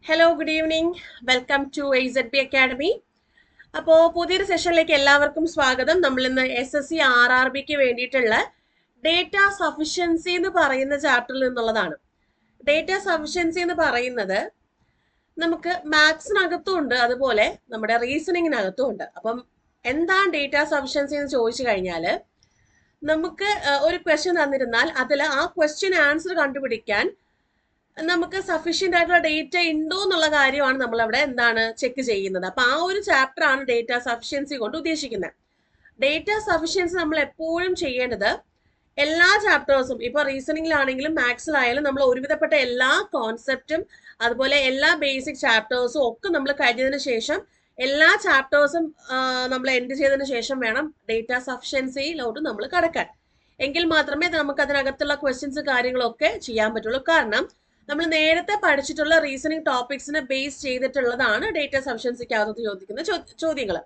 Hello good evening welcome to AZB academy. അപ്പോൾ പുതിയൊരു സെഷനിലേക്ക് എല്ലാവർക്കും സ്വാഗതം. നമ്മൾ ഇന്ന് SSC RRBക്ക് വേണ്ടിയിട്ടുള്ള ഡേറ്റ സഫിഷ്യൻസി എന്ന് പറയുന്ന ചാപ്റ്ററിൽ നിന്നുള്ളതാണ്. ഡേറ്റ സഫിഷ്യൻസി എന്ന് പറയുന്നത് നമുക്ക് മാത്സിനകത്തും ഉണ്ട്, അതുപോലെ നമ്മുടെ റീസണിങ്ങിനകത്തും ഉണ്ട്. അപ്പം എന്താണ് ഡേറ്റ സഫിഷ്യൻസി എന്ന് ചോദിച്ചു കഴിഞ്ഞാൽ നമുക്ക് ഒരു ക്വസ്റ്റ്യൻ തന്നിരുന്നാൽ അതിൽ ആ ക്വസ്റ്റ്യൻ ആൻസർ കണ്ടുപിടിക്കാൻ നമുക്ക് സഫീഷ്യന്റ് ആയിട്ടുള്ള ഡേറ്റ ഉണ്ടോ എന്നുള്ള കാര്യമാണ് നമ്മൾ അവിടെ എന്താണ് ചെക്ക് ചെയ്യുന്നത്. അപ്പൊ ആ ഒരു ചാപ്റ്റർ ആണ് ഡേറ്റ സഫിഷ്യൻസി കൊണ്ട് ഉദ്ദേശിക്കുന്നത്. ഡേറ്റ സഫിഷ്യൻസി നമ്മൾ എപ്പോഴും ചെയ്യേണ്ടത് എല്ലാ ചാപ്റ്റേഴ്സും, ഇപ്പൊ റീസണിങ്ങിലാണെങ്കിലും മാത്സിലായാലും നമ്മൾ ഒരുവിധപ്പെട്ട എല്ലാ കോൺസെപ്റ്റും അതുപോലെ എല്ലാ ബേസിക് ചാപ്റ്റേഴ്സും ഒക്കെ നമ്മൾ കഴിഞ്ഞതിന് ശേഷം എല്ലാ ചാപ്റ്റേഴ്സും നമ്മൾ എൻഡ് ചെയ്തതിന് ശേഷം വേണം ഡേറ്റ സഫിഷ്യൻസിയിലോട്ട് നമ്മൾ കടക്കാൻ. എങ്കിൽ മാത്രമേ നമുക്ക് അതിനകത്തുള്ള ക്വസ്റ്റ്യൻസ് കാര്യങ്ങളൊക്കെ ചെയ്യാൻ പറ്റുള്ളൂ. കാരണം നമ്മൾ നേരത്തെ പഠിച്ചിട്ടുള്ള റീസണിങ് ടോപ്പിക്സിനെ ബേസ് ചെയ്തിട്ടുള്ളതാണ് ഡേറ്റ സഫിഷ്യൻസിക്കകത്ത് ചോദിക്കുന്ന ചോദ്യങ്ങൾ.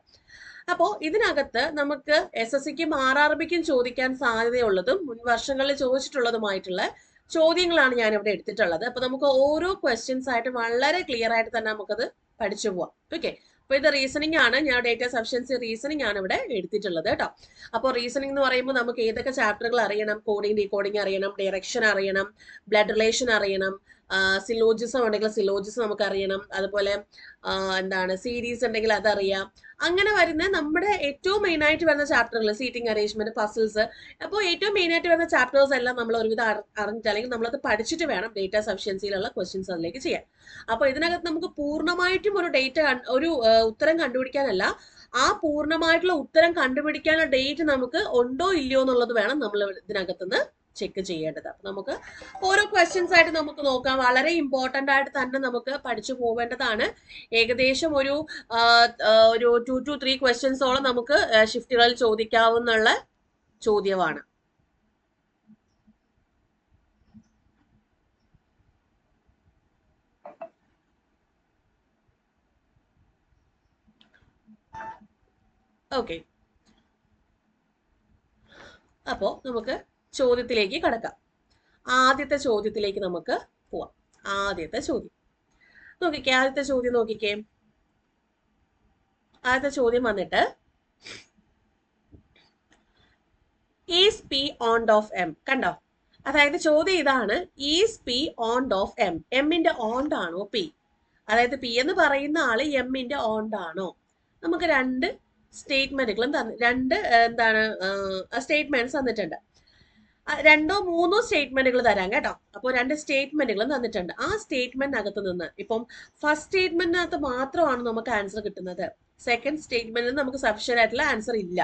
അപ്പോൾ ഇതിനകത്ത് നമുക്ക് SSCക്കും RRBക്കും ചോദിക്കാൻ സാധ്യതയുള്ളതും മുൻ വർഷങ്ങളിൽ ചോദിച്ചിട്ടുള്ളതുമായിട്ടുള്ള ചോദ്യങ്ങളാണ് ഞാൻ ഇവിടെ എടുത്തിട്ടുള്ളത്. അപ്പൊ നമുക്ക് ഓരോ ക്വസ്റ്റ്യൻസ് ആയിട്ട് വളരെ ക്ലിയർ ആയിട്ട് തന്നെ നമുക്കത് പഠിച്ചു പോവാം. ഓക്കെ, അപ്പൊ ഇത് റീസണിങ് ആണ്. ഞാൻ ഡേറ്റ സഫിഷ്യൻസി റീസണിങ് ആണ് ഇവിടെ എടുത്തിട്ടുള്ളത് കേട്ടോ. അപ്പോൾ റീസണിങ് എന്ന് പറയുമ്പോൾ നമുക്ക് ഏതൊക്കെ ചാപ്റ്ററുകൾ അറിയണം? കോഡിങ്, ഡീകോഡിങ് അറിയണം, ഡയറക്ഷൻ അറിയണം, ബ്ലഡ് റിലേഷൻ അറിയണം, സിലോജിസം ഉണ്ടെങ്കിൽ സിലോജിസം നമുക്ക് അറിയണം, അതുപോലെ എന്താണ് സീരീസ് ഉണ്ടെങ്കിൽ അതറിയാം. അങ്ങനെ വരുന്ന നമ്മുടെ ഏറ്റവും മെയിൻ ആയിട്ട് വരുന്ന ചാപ്റ്ററുകൾ, സീറ്റിംഗ് അറേഞ്ച്മെന്റ്, പസിൽസ്. അപ്പോൾ ഏറ്റവും മെയിൻ ആയിട്ട് വരുന്ന ചാപ്റ്റേഴ്സ് എല്ലാം നമ്മൾ ഒരുവിധം അറിഞ്ഞിട്ട് അല്ലെങ്കിൽ നമ്മളത് പഠിച്ചിട്ട് വേണം ഡേറ്റ സഫിഷ്യൻസിയിലുള്ള ക്വസ്റ്റ്യൻസ് അതിലേക്ക് ചെയ്യാൻ. അപ്പൊ ഇതിനകത്ത് നമുക്ക് പൂർണ്ണമായിട്ടും ഒരു ഉത്തരം കണ്ടുപിടിക്കാനല്ല, ആ പൂർണ്ണമായിട്ടുള്ള ഉത്തരം കണ്ടുപിടിക്കാനുള്ള ഡേറ്റ് നമുക്ക് ഉണ്ടോ ഇല്ലയോ എന്നുള്ളത് വേണം നമ്മൾ ഇതിനകത്തുനിന്ന് ചെക്ക് ചെയ്യേണ്ടത്. അപ്പൊ നമുക്ക് ഓരോ ക്വസ്റ്റ്യൻസ് ആയിട്ട് നമുക്ക് നോക്കാം. വളരെ ഇമ്പോർട്ടന്റ് ആയിട്ട് തന്നെ നമുക്ക് പഠിച്ചു പോവേണ്ടതാണ്. ഏകദേശം ഒരു 2 to 3 ക്വസ്റ്റ്യൻസോളം നമുക്ക് ഷിഫ്റ്റുകളിൽ ചോദിക്കാവുന്ന ചോദ്യമാണ്. ഓക്കെ, അപ്പോ നമുക്ക് ചോദ്യത്തിലേക്ക് കടക്കാം. ആദ്യത്തെ ചോദ്യത്തിലേക്ക് നമുക്ക് പോവാം. ആദ്യത്തെ ചോദ്യം നോക്കിക്കേ. ആദ്യത്തെ ചോദ്യം വന്നിട്ട് is P onto of M. കണ്ടോ? അതായത് ചോദ്യം ഇതാണ്, is P onto of M. എമ്മിന്റെ ഓണ്ട് ആണോ P? അതായത് P എന്ന് പറയുന്ന ആള് എമ്മിന്റെ ഓണ്ട് ആണോ? നമുക്ക് രണ്ട് സ്റ്റേറ്റ്മെന്റുകളും സ്റ്റേറ്റ്മെന്റ്സ് തന്നിട്ടുണ്ട്. 2 or 3 സ്റ്റേറ്റ്മെന്റുകൾ തരാം കേട്ടോ. അപ്പോൾ 2 സ്റ്റേറ്റ്മെന്റുകളും തന്നിട്ടുണ്ട്. ആ സ്റ്റേറ്റ്മെന്റിനകത്ത് നിന്ന് ഇപ്പം ഫസ്റ്റ് സ്റ്റേറ്റ്മെന്റിനകത്ത് മാത്രമാണ് നമുക്ക് ആൻസർ കിട്ടുന്നത്. സെക്കൻഡ് സ്റ്റേറ്റ്മെന്റിൽ നമുക്ക് സഫിഷ്യന്റ് ആയിട്ടുള്ള ആൻസർ ഇല്ല.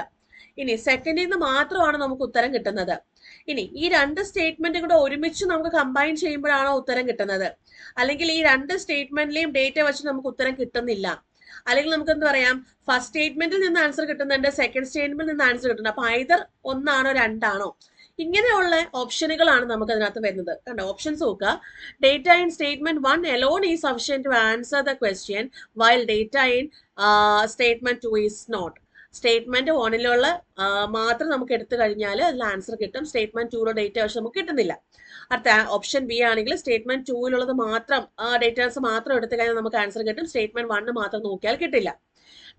ഇനി സെക്കൻഡിൽ നിന്ന് മാത്രമാണ് നമുക്ക് ഉത്തരം കിട്ടുന്നത്. ഇനി ഈ 2 സ്റ്റേറ്റ്മെന്റ് കൂടെ ഒരുമിച്ച് നമുക്ക് കമ്പൈൻ ചെയ്യുമ്പോഴാണോ ഉത്തരം കിട്ടുന്നത്? അല്ലെങ്കിൽ ഈ 2 സ്റ്റേറ്റ്മെന്റിലെയും ഡേറ്റ വെച്ച് നമുക്ക് ഉത്തരം കിട്ടുന്നില്ല. അല്ലെങ്കിൽ നമുക്ക് എന്ത് പറയാം, ഫസ്റ്റ് സ്റ്റേറ്റ്മെന്റിൽ നിന്ന് ആൻസർ കിട്ടുന്നുണ്ട്, സെക്കൻഡ് സ്റ്റേറ്റ്മെന്റിൽ നിന്ന് ആൻസർ കിട്ടുന്നുണ്ട്. അപ്പൊ ഐദർ 1 ആണോ 2 ആണോ? ഇങ്ങനെയുള്ള ഓപ്ഷനുകളാണ് നമുക്ക് അതിനകത്ത് വരുന്നത്. കണ്ടോ, ഓപ്ഷൻസ് നോക്കുക. Data in statement 1 alone is sufficient to answer the question, while data in statement 2 is not. Statement 1 മാത്രം നമുക്ക് എടുത്തു കഴിഞ്ഞാൽ അതിൽ ആൻസർ കിട്ടും. സ്റ്റേറ്റ്മെന്റ് 2 ഡേറ്റ പക്ഷെ നമുക്ക് കിട്ടുന്നില്ല. അടുത്ത ഓപ്ഷൻ ബി ആണെങ്കിൽ സ്റ്റേറ്റ്മെന്റ് 2 മാത്രം ഡേറ്റാസ് മാത്രം എടുത്തു കഴിഞ്ഞാൽ നമുക്ക് ആൻസർ കിട്ടും. സ്റ്റേറ്റ്മെന്റ് 1 മാത്രം നോക്കിയാൽ കിട്ടില്ല.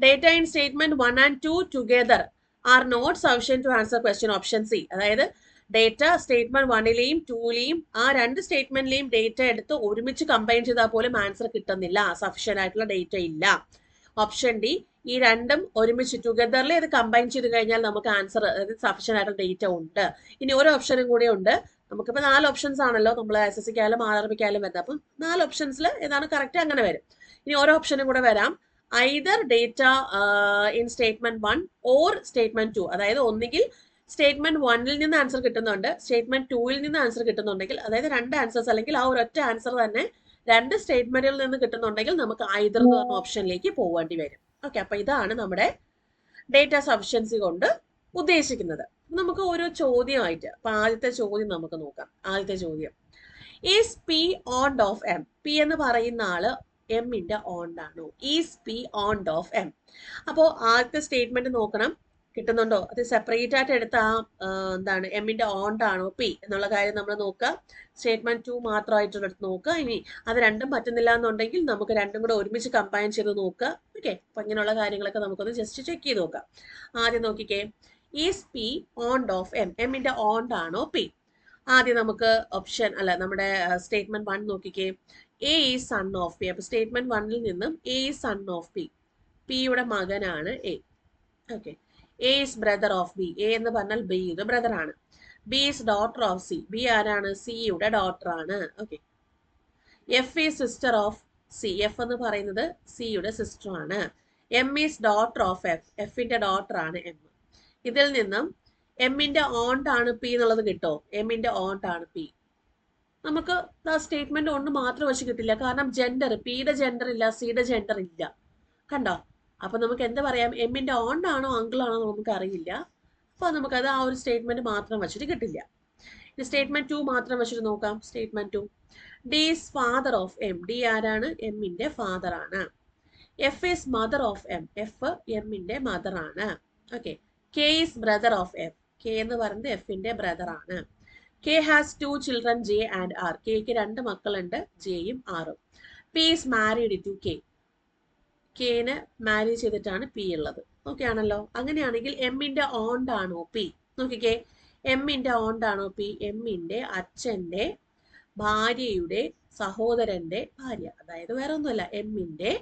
Data in statement 1 and 2 together are not sufficient to answer question. Option C. അതായത് ഡേറ്റ സ്റ്റേറ്റ്മെന്റ് 1ലെയും 2ലെയും ആ 2 സ്റ്റേറ്റ്മെന്റിലെയും ഡേറ്റ എടുത്ത് ഒരുമിച്ച് കമ്പൈൻ ചെയ്താൽ പോലും ആൻസർ കിട്ടുന്നില്ല, സഫിഷ്യന്റ് ആയിട്ടുള്ള ഡേറ്റ ഇല്ല. ഓപ്ഷൻ ഡി, ഈ രണ്ടും ഒരുമിച്ച് ടുഗദറിൽ ഇത് കമ്പൈൻ ചെയ്ത് കഴിഞ്ഞാൽ നമുക്ക് ആൻസർ, അതായത് സഫിഷ്യന്റ് ആയിട്ടുള്ള ഡേറ്റ ഉണ്ട്. ഇനി ഒരു ഓപ്ഷനും കൂടെ ഉണ്ട്. നമുക്കിപ്പോൾ 4 ഓപ്ഷൻസ് ആണല്ലോ നമ്മൾ SSCക്കായാലും RRBക്കായാലും വരുന്നത്. അപ്പം 4 ഓപ്ഷൻസിൽ ഏതാണ് കറക്റ്റ് അങ്ങനെ വരും. ഇനി ഓരോ ഓപ്ഷനും കൂടെ വരാം. Either data in statement 1 or statement 2. അതായത് ഒന്നുകിൽ സ്റ്റേറ്റ്മെന്റ് 1ൽ നിന്ന് ആൻസർ കിട്ടുന്നുണ്ട്, സ്റ്റേറ്റ്മെന്റ് 2ൽ നിന്ന് ആൻസർ കിട്ടുന്നുണ്ടെങ്കിൽ, അതായത് 2 ആൻസേഴ്സ് അല്ലെങ്കിൽ ആ ഒരൊറ്റ ആൻസർ തന്നെ 2 സ്റ്റേറ്റ്മെന്റിൽ നിന്ന് കിട്ടുന്നുണ്ടെങ്കിൽ നമുക്ക് ഐദർ എന്ന് പറഞ്ഞ ഓപ്ഷനിലേക്ക് പോവേണ്ടി വരും. ഓക്കെ, അപ്പൊ ഇതാണ് നമ്മുടെ ഡേറ്റ സഫിഷ്യൻസി കൊണ്ട് ഉദ്ദേശിക്കുന്നത്. നമുക്ക് ഓരോ ചോദ്യമായിട്ട്, അപ്പൊ ആദ്യത്തെ ചോദ്യം നമുക്ക് നോക്കാം. ആദ്യത്തെ ചോദ്യം, is P onto of M. P എന്ന് പറയുന്ന ആള് എമ്മിന്റെ ഓണ്ട് ആണോ? Is P onto of M. അപ്പോൾ ആദ്യത്തെ സ്റ്റേറ്റ്മെന്റ് നോക്കണം. കിട്ടുന്നുണ്ടോ? അത് സെപ്പറേറ്റ് ആയിട്ട് എടുത്ത എന്താണ് എമ്മിന്റെ ഓണ്ട് ആണോ പി എന്നുള്ള കാര്യം നമ്മൾ നോക്കുക. സ്റ്റേറ്റ്മെന്റ് 2 മാത്രമായിട്ട് എടുത്ത് നോക്കുക. ഇനി അത് രണ്ടും പറ്റുന്നില്ല എന്നുണ്ടെങ്കിൽ നമുക്ക് രണ്ടും കൂടെ ഒരുമിച്ച് കമ്പൈൻ ചെയ്ത് നോക്കുക. ഓക്കെ, അപ്പൊ ഇങ്ങനെയുള്ള കാര്യങ്ങളൊക്കെ നമുക്കൊന്ന് ജസ്റ്റ് ചെക്ക് ചെയ്ത് നോക്കാം. ആദ്യം നോക്കിക്കേ, is P onto of M, എമ്മിന്റെ ഓണ്ട് ആണോ പി? ആദ്യം നമുക്ക് ഓപ്ഷൻ അല്ല നമ്മുടെ സ്റ്റേറ്റ്മെന്റ് 1 നോക്കിക്കേ, A is son of P. അപ്പൊ സ്റ്റേറ്റ്മെന്റ് 1ൽ നിന്നും A is son of P, പിയുടെ മകനാണ് A. Okay, A is brother of B, A എന്ന് പറഞ്ഞാൽ ബിയുടെ ബ്രദർ ആണ്. B is daughter of C, B ആരാണ്? സിയുടെ ഡോട്ടർ ആണ്. Okay, F is sister of C, F എന്ന് പറയുന്നത് സിയുടെ സിസ്റ്റർ ആണ്. M is daughter of F, എഫിന്റെ ഡോട്ടർ ആണ് എം. ഇതിൽ നിന്നും എമ്മിന്റെ ഓണ്ട് ആണ് പി എന്നുള്ളത് കിട്ടോ? എമ്മിന്റെ ഓണ്ട് ആണ് പി. നമുക്ക് സ്റ്റേറ്റ്മെന്റ് ഒന്ന് മാത്രം വെച്ച് കിട്ടില്ല, കാരണം ജെൻഡർ, പിയുടെ ജെൻഡർ ഇല്ല, സിയുടെ ജെൻഡർ ഇല്ല. കണ്ടോ? അപ്പൊ നമുക്ക് എന്താ പറയാം, എമ്മിന്റെ ഓണ്ട് ആണോ അങ്കിൾ ആണോ നമുക്ക് അറിയില്ല. അപ്പൊ നമുക്കത് ആ ഒരു സ്റ്റേറ്റ്മെന്റ് മാത്രം വെച്ചിട്ട് കിട്ടില്ല. ഇനി സ്റ്റേറ്റ്മെന്റ് 2 മാത്രം വെച്ചിട്ട് നോക്കാം. Statement 2, D is father of M, D ആരാണ്? എമ്മിന്റെ ഫാദർ ആണ്. F is mother of M, F എമ്മിന്റെ മദർ ആണ്. Okay, K is brother of F, K എന്ന് പറയുന്നത് എഫിന്റെ ബ്രദർ ആണ്. K has 2 children J and R, കെക്ക് 2 മക്കളുണ്ട്, ജെയും ആറും. P is married to K, കെനെ മാരേജ് ചെയ്തിട്ടാണ് പി ഉള്ളത്. ഓക്കെ ആണല്ലോ? അങ്ങനെയാണെങ്കിൽ എമ്മിന്റെ ഓണ്ട് ആണോ പി? നോക്കിക്കേ, എമ്മിന്റെ ഓണ്ട് ആണോ പി? എമ്മിന്റെ അച്ഛന്റെ ഭാര്യയുടെ സഹോദരന്റെ ഭാര്യ, അതായത് വേറെ ഒന്നുമല്ല, എമ്മിന്റെ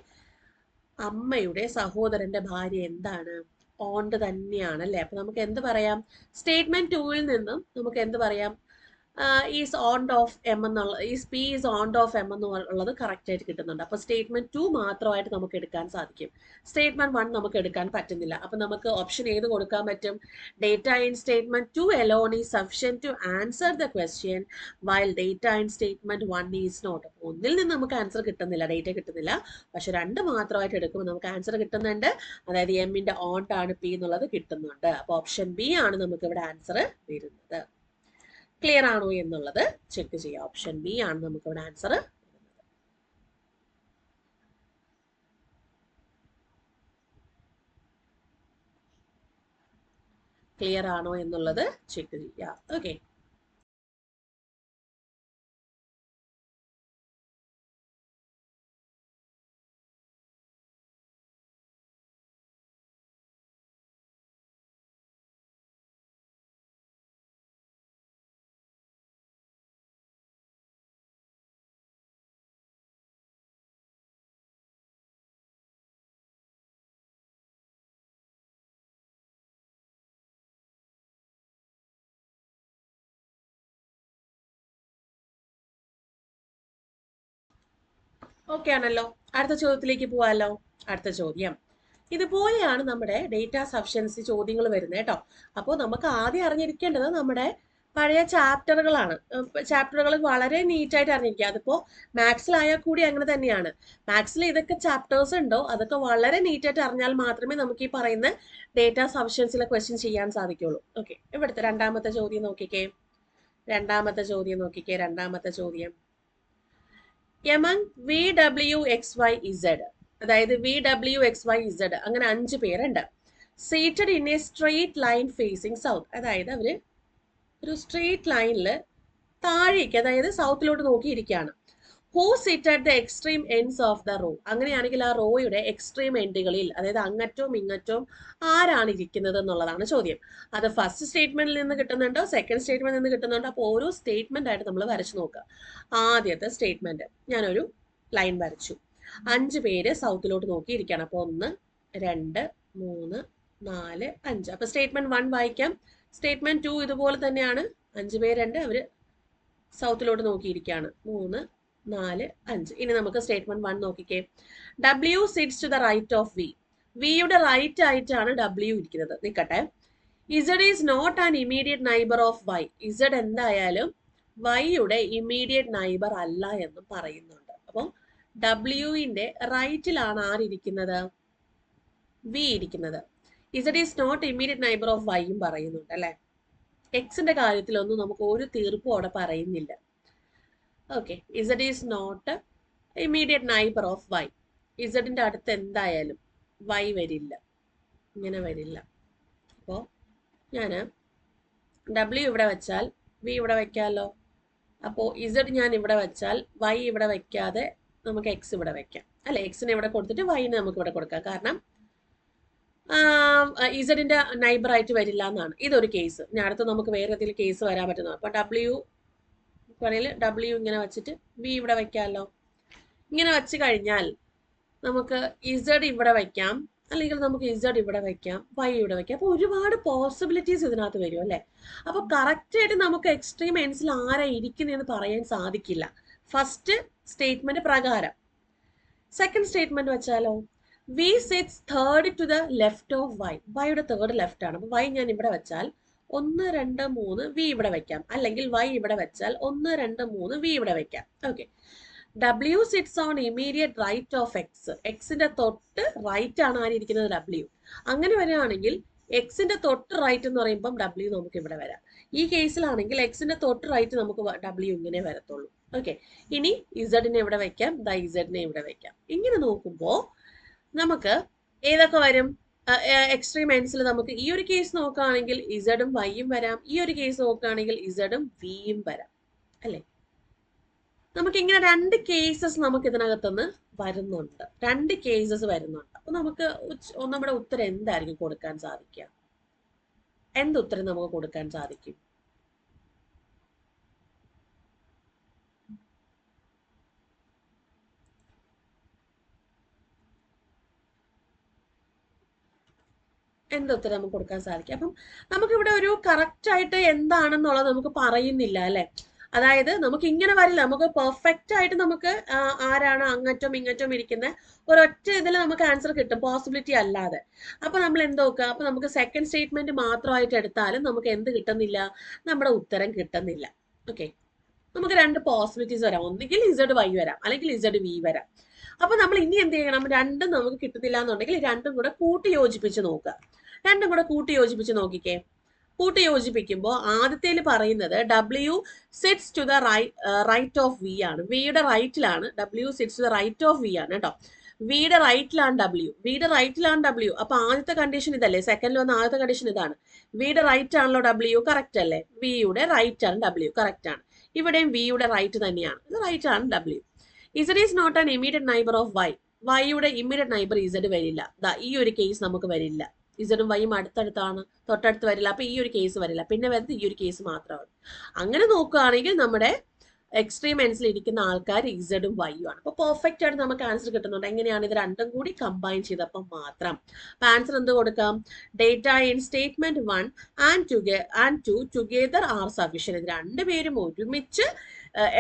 അമ്മയുടെ സഹോദരന്റെ ഭാര്യ എന്താണ്? ഓണ്ട് തന്നെയാണ് അല്ലെ? അപ്പൊ നമുക്ക് എന്ത് പറയാം? സ്റ്റേറ്റ്മെന്റ് 2ൽ നിന്നും നമുക്ക് എന്ത് പറയാം? ഈസ് ഓണ്ട് ഓഫ് എം എന്നുള്ള, is P is onto of M എന്നുള്ളത് കറക്റ്റ് ആയിട്ട് കിട്ടുന്നുണ്ട്. അപ്പൊ സ്റ്റേറ്റ്മെന്റ് 2 മാത്രമായിട്ട് നമുക്ക് എടുക്കാൻ സാധിക്കും. സ്റ്റേറ്റ്മെന്റ് 1 നമുക്ക് എടുക്കാൻ പറ്റുന്നില്ല. അപ്പൊ നമുക്ക് ഓപ്ഷൻ ഏത് കൊടുക്കാൻ പറ്റും? Data in statement 2 alone is sufficient to answer the question while data in statement 1 is not. ഒന്നിൽ നിന്ന് നമുക്ക് ആൻസർ കിട്ടുന്നില്ല, ഡേറ്റ കിട്ടുന്നില്ല. പക്ഷെ 2 മാത്രമായിട്ട് എടുക്കുമ്പോൾ നമുക്ക് ആൻസർ കിട്ടുന്നുണ്ട്. അതായത് എമ്മിന്റെ ഓണ്ട് ആണ് പി എന്നുള്ളത് കിട്ടുന്നുണ്ട്. അപ്പൊ ഓപ്ഷൻ ബി ആണ് നമുക്ക് ഇവിടെ ആൻസർ വരുന്നത്. ക്ലിയർ ആണോ എന്നുള്ളത് ചെക്ക് ചെയ്യാം. ഓപ്ഷൻ ബി ആണ് നമുക്ക് ഇവിടെ ആൻസർ. ക്ലിയർ ആണോ എന്നുള്ളത് ചെക്ക് ചെയ്യാം. ഓക്കെ, ഓക്കെ ആണല്ലോ? അടുത്ത ചോദ്യത്തിലേക്ക് പോവാലോ. അടുത്ത ചോദ്യം ഇതുപോലെയാണ് നമ്മുടെ ഡേറ്റ സഫിഷ്യൻസി ചോദ്യങ്ങൾ വരുന്നത് കേട്ടോ. അപ്പോൾ നമുക്ക് ആദ്യം അറിഞ്ഞിരിക്കേണ്ടത് നമ്മുടെ പഴയ ചാപ്റ്ററുകളാണ്. ചാപ്റ്ററുകൾ വളരെ നീറ്റായിട്ട് അറിഞ്ഞിരിക്കുക. അതിപ്പോ മാത്സിലായാൽ കൂടി അങ്ങനെ തന്നെയാണ്. മാത്സിൽ ഇതൊക്കെ ചാപ്റ്റേഴ്സ് ഉണ്ടോ അതൊക്കെ വളരെ നീറ്റായിട്ട് അറിഞ്ഞാൽ മാത്രമേ നമുക്ക് ഈ പറയുന്ന ഡേറ്റ സഫിഷ്യൻസിയിലെ ക്വസ്റ്റ്യൻ ചെയ്യാൻ സാധിക്കുള്ളൂ. ഓക്കെ, ഇവിടുത്തെ രണ്ടാമത്തെ ചോദ്യം നോക്കിക്കേ. രണ്ടാമത്തെ ചോദ്യം among V W X Y Z, അതായത് V W X Y Z അങ്ങനെ 5 പേരുണ്ട്. Seated in a straight line facing south, അതായത് അവര് ഒരു സ്ട്രെയിറ്റ് ലൈനിൽ താഴേക്ക്, അതായത് സൗത്തിലോട്ട് നോക്കിയിരിക്കുകയാണ്. Who sit at the extreme ends of the row, അങ്ങനെയാണെങ്കിൽ ആ റോയുടെ എക്സ്ട്രീം എൻഡുകളിൽ, അതായത് അങ്ങറ്റവും ഇങ്ങറ്റവും ആരാണ് ഇരിക്കുന്നത് എന്നുള്ളതാണ് ചോദ്യം. അത് ഫസ്റ്റ് സ്റ്റേറ്റ്മെന്റിൽ നിന്ന് കിട്ടുന്നുണ്ടോ സെക്കൻഡ് സ്റ്റേറ്റ്മെന്റിൽ നിന്ന് കിട്ടുന്നുണ്ടോ? അപ്പോൾ ഓരോ സ്റ്റേറ്റ്മെന്റ് ആയിട്ട് നമ്മൾ വരച്ചു നോക്കുക. ആദ്യത്തെ സ്റ്റേറ്റ്മെന്റ്, ഞാനൊരു ലൈൻ വരച്ചു. 5 പേര് സൗത്തിലോട്ട് നോക്കിയിരിക്കുകയാണ്. അപ്പോൾ 1 2 3 4 5. അപ്പൊ സ്റ്റേറ്റ്മെന്റ് 1 വായിക്കാം. സ്റ്റേറ്റ്മെന്റ് 2 ഇതുപോലെ തന്നെയാണ്. 5 പേരുണ്ട്, അവര് സൗത്തിലോട്ട് നോക്കിയിരിക്കുകയാണ്. 3 4 5. ഇനി നമുക്ക് സ്റ്റേറ്റ്മെന്റ് 1 നോക്കിക്കേ. W sits to the right of V, വിയുടെ റൈറ്റ് ആയിട്ടാണ് ഡബ്ല്യു ഇരിക്കുന്നത്. നിൽക്കട്ടെ. Z is not an immediate neighbour of Y, Z എന്തായാലും വൈയുടെ ഇമീഡിയറ്റ് നൈബർ അല്ല എന്നും പറയുന്നുണ്ട്. അപ്പം ഡബ്ല്യുവിന്റെ റൈറ്റിലാണ് ആരിയ്ക്കുന്നത്? വി ഇരിക്കുന്നത്. Z is not immediate neighbour of വൈയും പറയുന്നുണ്ട് അല്ലെ. എക്സിന്റെ കാര്യത്തിലൊന്നും നമുക്ക് ഒരു തീർപ്പും അവിടെ പറയുന്നില്ല. Okay, Z is not immediate neighbour of Y. ഇസഡിന്റെ അടുത്ത് എന്തായാലും വൈ വരില്ല, ഇങ്ങനെ വരില്ല. അപ്പോൾ ഞാൻ ഡബ്ല്യു ഇവിടെ വെച്ചാൽ വി ഇവിടെ വയ്ക്കാമല്ലോ. അപ്പോൾ ഇസഡ് ഞാൻ ഇവിടെ വെച്ചാൽ വൈ ഇവിടെ വയ്ക്കാതെ നമുക്ക് എക്സ് ഇവിടെ വയ്ക്കാം അല്ലെ. എക്സിനെ ഇവിടെ കൊടുത്തിട്ട് വൈനെ നമുക്ക് ഇവിടെ കൊടുക്കാം. കാരണം ഇസഡിന്റെ നൈബറായിട്ട് വരില്ല എന്നാണ് ഇതൊരു കേസ്. ഇനി അടുത്ത് നമുക്ക് വേറെ ഏതെങ്കിലും കേസ് വരാൻ പറ്റുന്നതാണ്. അപ്പോൾ ഡബ്ല്യു ഇങ്ങനെ വെച്ചിട്ട് വി ഇവിടെ വയ്ക്കാമല്ലോ. ഇങ്ങനെ വെച്ച് കഴിഞ്ഞാൽ നമുക്ക് ഇസഡ് ഇവിടെ വയ്ക്കാം, അല്ലെങ്കിൽ നമുക്ക് ഇസഡ് ഇവിടെ വയ്ക്കാം, വൈ ഇവിടെ വയ്ക്കാം. അപ്പോൾ ഒരുപാട് പോസിബിലിറ്റീസ് ഇതിനകത്ത് വരും അല്ലേ. അപ്പോൾ കറക്റ്റായിട്ട് നമുക്ക് എക്സ്ട്രീം എൻഡ്സിൽ ആരാ ഇരിക്കുന്നതെന്ന് പറയാൻ സാധിക്കില്ല ഫസ്റ്റ് സ്റ്റേറ്റ്മെന്റ് പ്രകാരം. സെക്കൻഡ് സ്റ്റേറ്റ്മെന്റ് വെച്ചാലോ, V sits third to the left of Y. വൈയുടെ തേർഡ് ലെഫ്റ്റ് ആണ്. അപ്പോൾ വൈ ഞാൻ ഇവിടെ വെച്ചാൽ 1 2 3 വി ഇവിടെ വെക്കാം, അല്ലെങ്കിൽ വൈ ഇവിടെ വെച്ചാൽ 1 2 3 വി ഇവിടെ വെക്കാം. Okay. W sits on immediate right of X. എക്സിന്റെ തൊട്ട് റൈറ്റ് ആണ് ആരിയിരിക്കുന്നത്, ഡബ്ല്യു. അങ്ങനെ വരികയാണെങ്കിൽ എക്സിന്റെ തൊട്ട് റൈറ്റ് എന്ന് പറയുമ്പം ഡബ്ല്യു നമുക്ക് ഇവിടെ വരാം. ഈ കേസിലാണെങ്കിൽ എക്സിന്റെ തൊട്ട് റൈറ്റ് നമുക്ക് ഡബ്ല്യു ഇങ്ങനെ വരത്തുള്ളൂ. ഓക്കെ. ഇനി ഇസഡിനെ ഇവിടെ വെക്കാം, ദ ഇസഡിനെ ഇവിടെ വെക്കാം. ഇങ്ങനെ നോക്കുമ്പോൾ നമുക്ക് ഏതൊക്കെ വരും? എക്സ്ട്രീം എൻഡ്സിൽ നമുക്ക് ഈ ഒരു കേസ് നോക്കുകയാണെങ്കിൽ ഇസഡും വൈയും വരാം, ഈ ഒരു കേസ് നോക്കുകയാണെങ്കിൽ ഇസഡും വിയും വരാം അല്ലേ. നമുക്ക് ഇങ്ങനെ 2 കേസസ് നമുക്ക് ഇതിനകത്തുനിന്ന് വരുന്നുണ്ട്, 2 കേസസ് വരുന്നുണ്ട്. അപ്പൊ നമുക്ക് നമ്മുടെ ഉത്തരം എന്തായിരിക്കും കൊടുക്കാൻ സാധിക്കുക? എന്ത് ഉത്തരം നമുക്ക് കൊടുക്കാൻ സാധിക്കും? എന്തുത്തരം നമുക്ക് കൊടുക്കാൻ സാധിക്കും? അപ്പം നമുക്കിവിടെ ഒരു കറക്റ്റ് ആയിട്ട് എന്താണെന്നുള്ളത് നമുക്ക് പറയുന്നില്ല അല്ലെ. അതായത് നമുക്ക് ഇങ്ങനെ വരില്ല, നമുക്ക് പെർഫെക്റ്റ് ആയിട്ട് നമുക്ക് ആരാണ് അങ്ങറ്റം ഇങ്ങറ്റം ഇരിക്കുന്ന ഒരൊറ്റ ഇതിൽ നമുക്ക് ആൻസർ കിട്ടും, പോസിബിലിറ്റി അല്ലാതെ. അപ്പൊ നമ്മൾ എന്ത് നോക്കുക? അപ്പൊ നമുക്ക് സെക്കൻഡ് സ്റ്റേറ്റ്മെന്റ് മാത്രമായിട്ട് എടുത്താലും നമുക്ക് എന്ത് കിട്ടുന്നില്ല? നമ്മുടെ ഉത്തരം കിട്ടുന്നില്ല. ഓക്കെ. നമുക്ക് 2 പോസിബിലിറ്റീസ് വരാം, ഒന്നുകിൽ ഇസഡ് വൈ വരാം, അല്ലെങ്കിൽ ഇസഡ് വി വരാം. അപ്പൊ നമ്മൾ ഇനി എന്ത് ചെയ്യണം? രണ്ടും നമുക്ക് കിട്ടുന്നില്ല എന്നുണ്ടെങ്കിൽ രണ്ടും കൂടെ കൂട്ടി യോജിപ്പിച്ച് നോക്കുക. രണ്ടും കൂടെ കൂട്ടി യോജിപ്പിച്ച് നോക്കിക്കേ. കൂട്ടി യോജിപ്പിക്കുമ്പോൾ ആദ്യത്തേൽ പറയുന്നത് W sits to the right of V ആണ്. വിയുടെ റൈറ്റിലാണ് W sits to the right of V ആണ് കേട്ടോ. വിയുടെ റൈറ്റിലാണ് ഡബ്ല്യു, വിയുടെ റൈറ്റിലാണ് ഡബ്ല്യു. അപ്പൊ ആദ്യത്തെ കണ്ടീഷൻ ഇതല്ലേ, സെക്കൻഡിൽ വന്ന ആദ്യത്തെ കണ്ടീഷൻ ഇതാണ്. വിയുടെ റൈറ്റ് ആണല്ലോ ഡബ്ല്യു, കറക്റ്റ് അല്ലേ? വിയുടെ റൈറ്റ് ആണ് ഡബ്ല്യു, കറക്റ്റ് ആണ്. ഇവിടെയും വിയുടെ റൈറ്റ് തന്നെയാണ്, ഇത് റൈറ്റ് ആണ് W. Z is not an immediate neighbour of Y. വൈയുടെ ഇമീഡിയറ്റ് നൈബർ ഇസഡ് വരില്ല. ഈ ഒരു കേസ് നമുക്ക് വരില്ല. ഇസഡും വൈയും അടുത്തടുത്താണ്, തൊട്ടടുത്ത് വരില്ല. അപ്പൊ ഈ ഒരു കേസ് വരില്ല. പിന്നെ വരുന്നത് ഈ ഒരു കേസ് മാത്രമാണ്. അങ്ങനെ നോക്കുകയാണെങ്കിൽ നമ്മുടെ എക്സ്ട്രീം എൻഡ്സിൽ ഇരിക്കുന്ന ആൾക്കാർ ഇസഡും വൈയും ആണ്. അപ്പൊ പെർഫെക്റ്റ് ആയിട്ട് നമുക്ക് ആൻസർ കിട്ടുന്നുണ്ട്. എങ്ങനെയാണ്? ഇത് രണ്ടും കൂടി കമ്പൈൻ ചെയ്തപ്പോൾ മാത്രം. അപ്പൊ ആൻസർ എന്ത് കൊടുക്കാം? Data in statement 1 and 2 together are sufficient. ഇത് രണ്ടുപേരും ഒരുമിച്ച്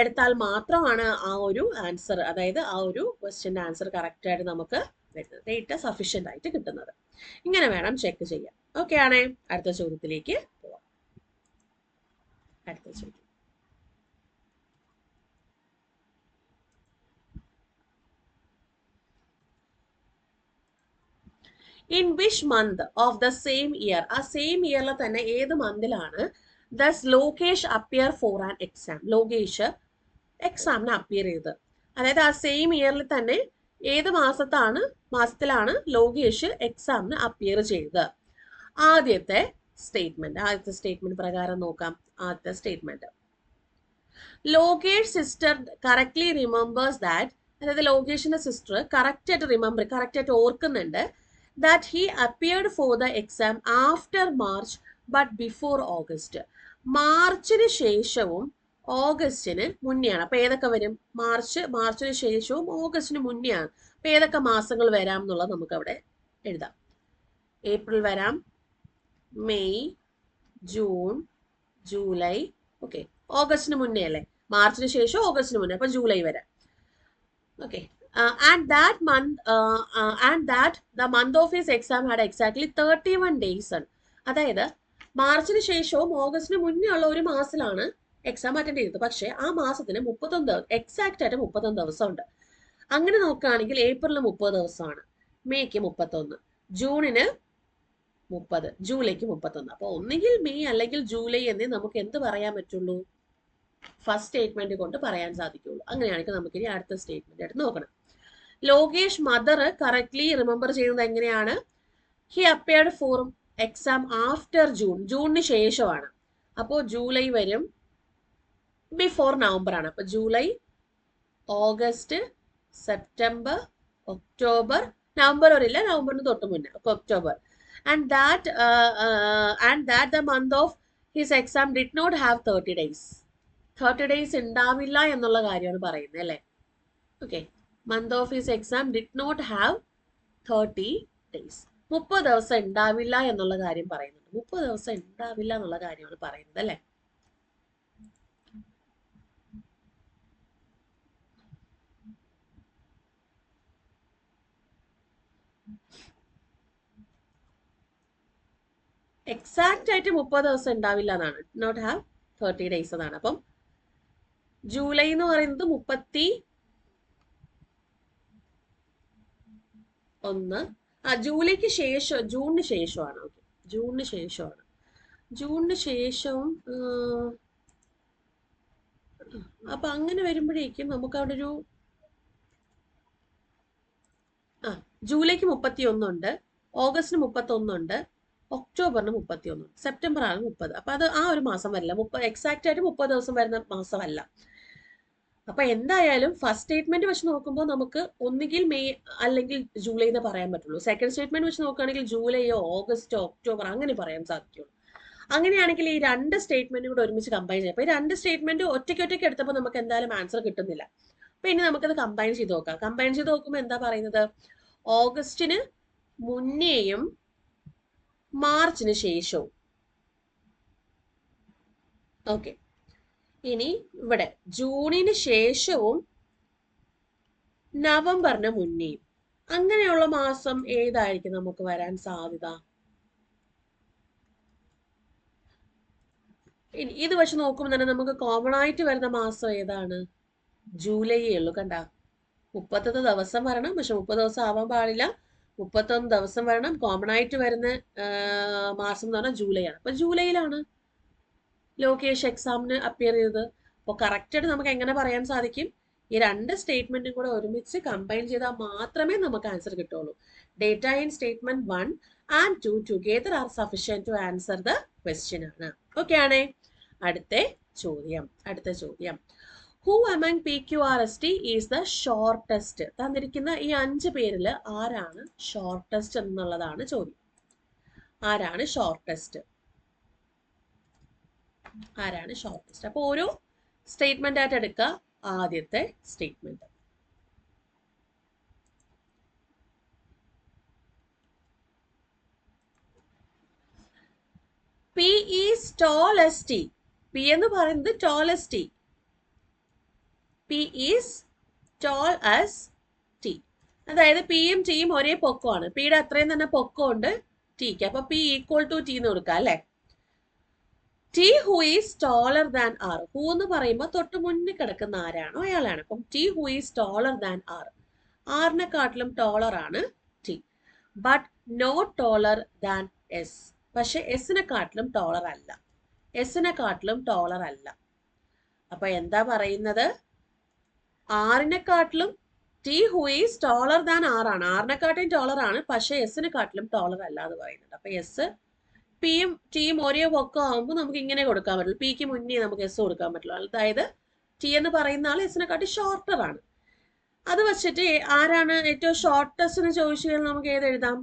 എടുത്താൽ മാത്രമാണ് ആ ഒരു ആൻസർ, അതായത് ആ ഒരു ക്വസ്റ്റ്യന്റെ ആൻസർ കറക്റ്റ് ആയിട്ട് നമുക്ക് വരുന്നത്, ഡേറ്റ സഫിഷ്യന്റ് ആയിട്ട് കിട്ടുന്നത്. ഇങ്ങനെ വേണം ചെക്ക് ചെയ്യാൻ. ഓക്കെ ആണേ? അടുത്ത ചോദ്യത്തിലേക്ക് പോവാം. അടുത്ത ചോദ്യം. In which month of the same year, ആ സെയിം ഇയറിൽ തന്നെ ഏത് മന്തിലാണ് does Lokesh appear for an exam? Lokesh എക്സാമിന് അപ്പിയർ ചെയ്ത്, അതായത് ആ സെയിം ഇയറിൽ തന്നെ ഏത് മാസത്തിലാണ് ലോകേഷ് എക്സാമിന് അപ്പിയർ ചെയ്തത്? ആദ്യത്തെ സ്റ്റേറ്റ്മെന്റ് പ്രകാരം നോക്കാം. ആദ്യത്തെ statement, Lokesh sister correctly remembers that, അതായത് ലോകേഷിന്റെ സിസ്റ്റർ കറക്റ്റ് ആയിട്ട് ഓർക്കുന്നുണ്ട്, that he appeared for the exam after March but before August. മാർച്ചിന് ശേഷവും ഓഗസ്റ്റിന് മുന്നെയാണ്. അപ്പൊ ഏതൊക്കെ വരും? മാർച്ചിന് ശേഷവും ഓഗസ്റ്റിന് മുന്നെയാണ്. അപ്പൊ ഏതൊക്കെ മാസങ്ങൾ വരാം എന്നുള്ളത് നമുക്ക് അവിടെ എഴുതാം. ഏപ്രിൽ വരാം, മെയ്, ജൂൺ, ജൂലൈ. ഓക്കെ. ഓഗസ്റ്റിന് മുന്നേ അല്ലേ? മാർച്ചിന് ശേഷം ഓഗസ്റ്റിന് മുന്നേ, അപ്പൊ ജൂലൈ വരാം. Okay. And that the month of his exam had exactly 31 days. അതായത് മാർച്ചിന് ശേഷവും ഓഗസ്റ്റിന് മുന്നേ ഉള്ള ഒരു മാസത്തിലാണ് എക്സാം അറ്റൻഡ് ചെയ്തത്. പക്ഷെ ആ മാസത്തിന് 31 ദിവസം, എക്സാക്റ്റ് ആയിട്ട് 31 ദിവസം ഉണ്ട്. അങ്ങനെ നോക്കുകയാണെങ്കിൽ ഏപ്രിലിന് 30 ദിവസമാണ്, മെയ്ക്ക് 31, ജൂണിന് 30, ജൂലൈക്ക് 31. അപ്പൊ ഒന്നുകിൽ മെയ് അല്ലെങ്കിൽ ജൂലൈ എന്നേ നമുക്ക് എന്ത് പറയാൻ പറ്റുള്ളൂ? ഫസ്റ്റ് സ്റ്റേറ്റ്മെന്റ് കൊണ്ട് പറയാൻ സാധിക്കുള്ളൂ. അങ്ങനെയാണെങ്കിൽ നമുക്ക് ഇനി അടുത്ത സ്റ്റേറ്റ്മെന്റ് എടുത്ത് നോക്കണം. ലോകേഷ് മദർ കറക്റ്റ്ലി റിമെമ്പർ ചെയ്യുന്നത് എങ്ങനെയാണ്? He appeared for exam after June, ജൂണിന് ശേഷമാണ്. അപ്പോൾ ജൂലൈ വരും, ബിഫോർ നവംബർ ആണ്. അപ്പോൾ July, August, September, October, November വരില്ല, നവംബറിന് തൊട്ട് മുന്നേ October. And that the month of his exam did not have 30 days. 30 days ഉണ്ടാവില്ല എന്നുള്ള കാര്യമാണ് പറയുന്നത് അല്ലേ. Okay, month of his exam did not have 30 days. 30 ദിവസം ഉണ്ടാവില്ല എന്നുള്ള കാര്യം പറയുന്നുണ്ട്. 30 ദിവസം ഉണ്ടാവില്ല എന്നുള്ള കാര്യമാണ് പറയുന്നത് അല്ലേ. എക്സാക്റ്റ് ആയിട്ട് 30 ദിവസം ഉണ്ടാവില്ല എന്നാണ്, നോട്ട് ഹാവ് 30 days എന്നാണ്. അപ്പം ജൂലൈ എന്ന് പറയുന്നത് 31, ജൂലൈക്ക് ശേഷം, ജൂണിന് ശേഷമാണ്. ഓക്കെ, ജൂണിന് ശേഷമാണ്. ജൂണിന് ശേഷം അപ്പൊ അങ്ങനെ വരുമ്പോഴേക്കും നമുക്ക് അവിടെ ഒരു ജൂലൈക്ക് 31 ഉണ്ട്, ഓഗസ്റ്റിന് 31 ഉണ്ട്, ഒക്ടോബറിന് 31 ഉണ്ട്, സെപ്റ്റംബർ ആണ് 30. അപ്പൊ അത് ആ ഒരു മാസം വരില്ല, എക്സാക്റ്റ് ആയിട്ട് 30 ദിവസം വരുന്ന മാസമല്ല. അപ്പൊ എന്തായാലും ഫസ്റ്റ് സ്റ്റേറ്റ്മെന്റ് വെച്ച് നോക്കുമ്പോൾ നമുക്ക് ഒന്നുകിൽ മെയ് അല്ലെങ്കിൽ ജൂലൈ എന്ന് പറയാൻ പറ്റുള്ളൂ. സെക്കൻഡ് സ്റ്റേറ്റ്മെന്റ് വെച്ച് നോക്കുകയാണെങ്കിൽ ജൂലൈയോ ഓഗസ്റ്റോ ഒക്ടോബർ അങ്ങനെ പറയാൻ സാധിക്കുള്ളൂ. അങ്ങനെയാണെങ്കിൽ ഈ രണ്ട് സ്റ്റേറ്റ്മെന്റും കൂടെ ഒരുമിച്ച് കമ്പൈൻ ചെയ്യാം. അപ്പൊ ഈ രണ്ട് സ്റ്റേറ്റ്മെന്റ് ഒറ്റയ്ക്ക് എടുത്തപ്പോൾ നമുക്ക് എന്തായാലും ആൻസർ കിട്ടുന്നില്ല. അപ്പൊ ഇനി നമുക്കത് കമ്പൈൻ ചെയ്ത് നോക്കാം. കമ്പൈൻ ചെയ്ത് നോക്കുമ്പോൾ എന്താ പറയുന്നത്, ഓഗസ്റ്റിന് മുന്നേയും മാർച്ചിന് ശേഷവും. ഓക്കെ, ഇനി ഇവിടെ ജൂണിന് ശേഷവും നവംബറിന് മുന്നേയും. അങ്ങനെയുള്ള മാസം ഏതായിരിക്കും നമുക്ക് വരാൻ സാധ്യത? ഇനി ഇത് വെച്ച് നോക്കുമ്പോൾ തന്നെ നമുക്ക് കോമൺ ആയിട്ട് വരുന്ന മാസം ഏതാണ്? ജൂലൈയേ ഉള്ളൂ. കണ്ട, 31 ദിവസം വരണം, പക്ഷെ 30 ദിവസം ആവാൻ പാടില്ല. 31 ദിവസം വരണം. കോമൺ ആയിട്ട് വരുന്ന മാസം എന്ന് പറഞ്ഞാൽ ജൂലൈ ആണ്. അപ്പൊ ജൂലൈയിലാണ് ലോകേഷ് എക്സാമിന് അപ്പിയർ ചെയ്തത്. അപ്പോൾ കറക്റ്റായിട്ട് നമുക്ക് എങ്ങനെ പറയാൻ സാധിക്കും? ഈ രണ്ട് സ്റ്റേറ്റ്മെന്റും കൂടെ ഒരുമിച്ച് കമ്പൈൻ ചെയ്താൽ മാത്രമേ നമുക്ക് ആൻസർ കിട്ടുള്ളൂ. Data in statement 1 and 2 together are sufficient to answer the question ആണ്. ഓക്കെ ആണേ. അടുത്ത ചോദ്യം, who among PQRST is the shortest? തന്നിരിക്കുന്ന ഈ 5 പേരിൽ ആരാണ് ഷോർട്ടസ്റ്റ് എന്നുള്ളതാണ് ചോദ്യം. ആരാണ് ഷോർട്ടസ്റ്റ്? അപ്പൊ ഓരോ സ്റ്റേറ്റ്മെന്റ് ആയിട്ട് എടുക്കുക. ആദ്യത്തെ statement, P is tall as T. P എന്ന് പറയുന്നത് tallest T. P is tall as T. അതായത് പിയും ടിയും ഒരേ പൊക്കമാണ്. പിയുടെ അത്രയും തന്നെ പൊക്കമുണ്ട് ടിക്ക്. അപ്പൊ പി ഈക്വൽ ടു ടി എന്ന് കൊടുക്കാം അല്ലെ. T who is taller than R. Who എന്ന് പറയുമ്പോൾ തൊട്ട് മുന്നിൽ കിടക്കുന്ന ആരാണോ അയാളാണ്. അപ്പം T who is taller than R. ആറിനെക്കാട്ടിലും ടോളർ ആണ് T. But not taller than S. പക്ഷെ എസിനെക്കാട്ടിലും ടോളർ അല്ല. അപ്പൊ എന്താ പറയുന്നത്? ആറിനെക്കാട്ടിലും T who is taller than R ആണ്. ആറിനെക്കാട്ടിലും ടോളർ ആണ്, പക്ഷെ എസിനെക്കാട്ടിലും ടോളർ അല്ല എന്ന് പറയുന്നുണ്ട്. അപ്പൊ എസ്, പിയും ടിയും ഒരേ പൊക്കം ആകുമ്പോൾ നമുക്ക് ഇങ്ങനെ കൊടുക്കാൻ പറ്റുള്ളൂ. പിക്ക് മുന്നേ നമുക്ക് എസ് കൊടുക്കാൻ പറ്റുള്ളൂ. അതായത് ടി എന്ന് പറയുന്ന ആൾ എസിനെക്കാട്ടി ഷോർട്ടർ ആണ്. അത് വെച്ചിട്ട് ആരാണ് ഏറ്റവും ഷോർട്ടസ്റ്റ് എന്ന് ചോദിച്ചു കഴിഞ്ഞാൽ നമുക്ക് ഏത് എഴുതാം?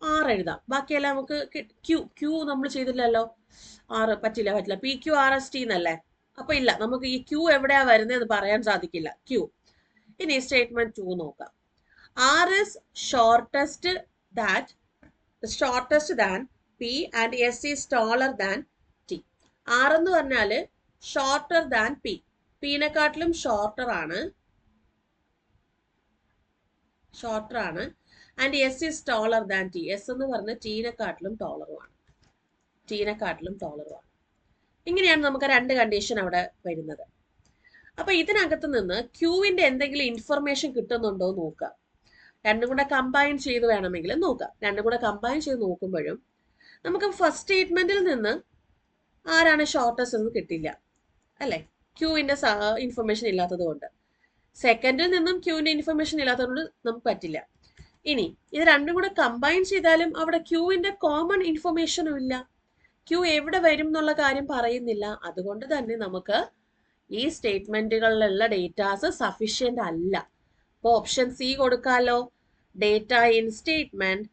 ആർ എഴുതാം. ബാക്കിയെല്ലാം നമുക്ക് ക്യൂ നമ്മൾ ചെയ്തില്ലല്ലോ. ആറ് പറ്റില്ല. P Q R S T എന്നല്ലേ. അപ്പൊ ഇല്ല, നമുക്ക് ഈ ക്യൂ എവിടെയാ വരുന്നതെന്ന് പറയാൻ സാധിക്കില്ല. ക്യൂ. ഇനി സ്റ്റേറ്റ്മെന്റ് 2 നോക്കാം. R is shortest than P and S is taller than T. R എന്ന് പറഞ്ഞാല് ഷോർട്ടർ ദാൻ പി. പിനെക്കാട്ടിലും ഷോർട്ടർ ആണ്. And S is taller than T. S എന്ന് പറഞ്ഞ ടീനെക്കാട്ടിലും ടോളറുമാണ്. ഇങ്ങനെയാണ് നമുക്ക് രണ്ട് കണ്ടീഷൻ അവിടെ വരുന്നത്. അപ്പൊ ഇതിനകത്ത് നിന്ന് ക്യൂവിന്റെ എന്തെങ്കിലും ഇൻഫർമേഷൻ കിട്ടുന്നുണ്ടോ നോക്കുക. രണ്ടും കൂടെ കമ്പൈൻ ചെയ്ത് വേണമെങ്കിൽ നോക്കാം. രണ്ടും കൂടെ കമ്പൈൻ ചെയ്ത് നോക്കുമ്പോഴും നമുക്ക് ഫസ്റ്റ് സ്റ്റേറ്റ്മെന്റിൽ നിന്ന് ആരാണ് ഷോർട്ടസ്റ്റ് എന്ന് കിട്ടില്ല അല്ലെ, ക്യൂവിന്റെ ഇൻഫർമേഷൻ ഇല്ലാത്തത് കൊണ്ട്. സെക്കൻഡിൽ നിന്നും ക്യൂവിന്റെ ഇൻഫർമേഷൻ ഇല്ലാത്തതുകൊണ്ട് നമുക്ക് പറ്റില്ല. ഇനി ഇത് രണ്ടും കൂടെ കമ്പൈൻ ചെയ്താലും അവിടെ ക്യൂവിന്റെ കോമൺ ഇൻഫർമേഷനും ഇല്ല. ക്യൂ എവിടെ വരും എന്നുള്ള കാര്യം പറയുന്നില്ല. അതുകൊണ്ട് തന്നെ നമുക്ക് ഈ സ്റ്റേറ്റ്മെന്റുകളിലുള്ള ഡേറ്റാസ് സഫീഷ്യന്റ് അല്ല. അപ്പൊ ഓപ്ഷൻ സി കൊടുക്കാലോ. Data in statement,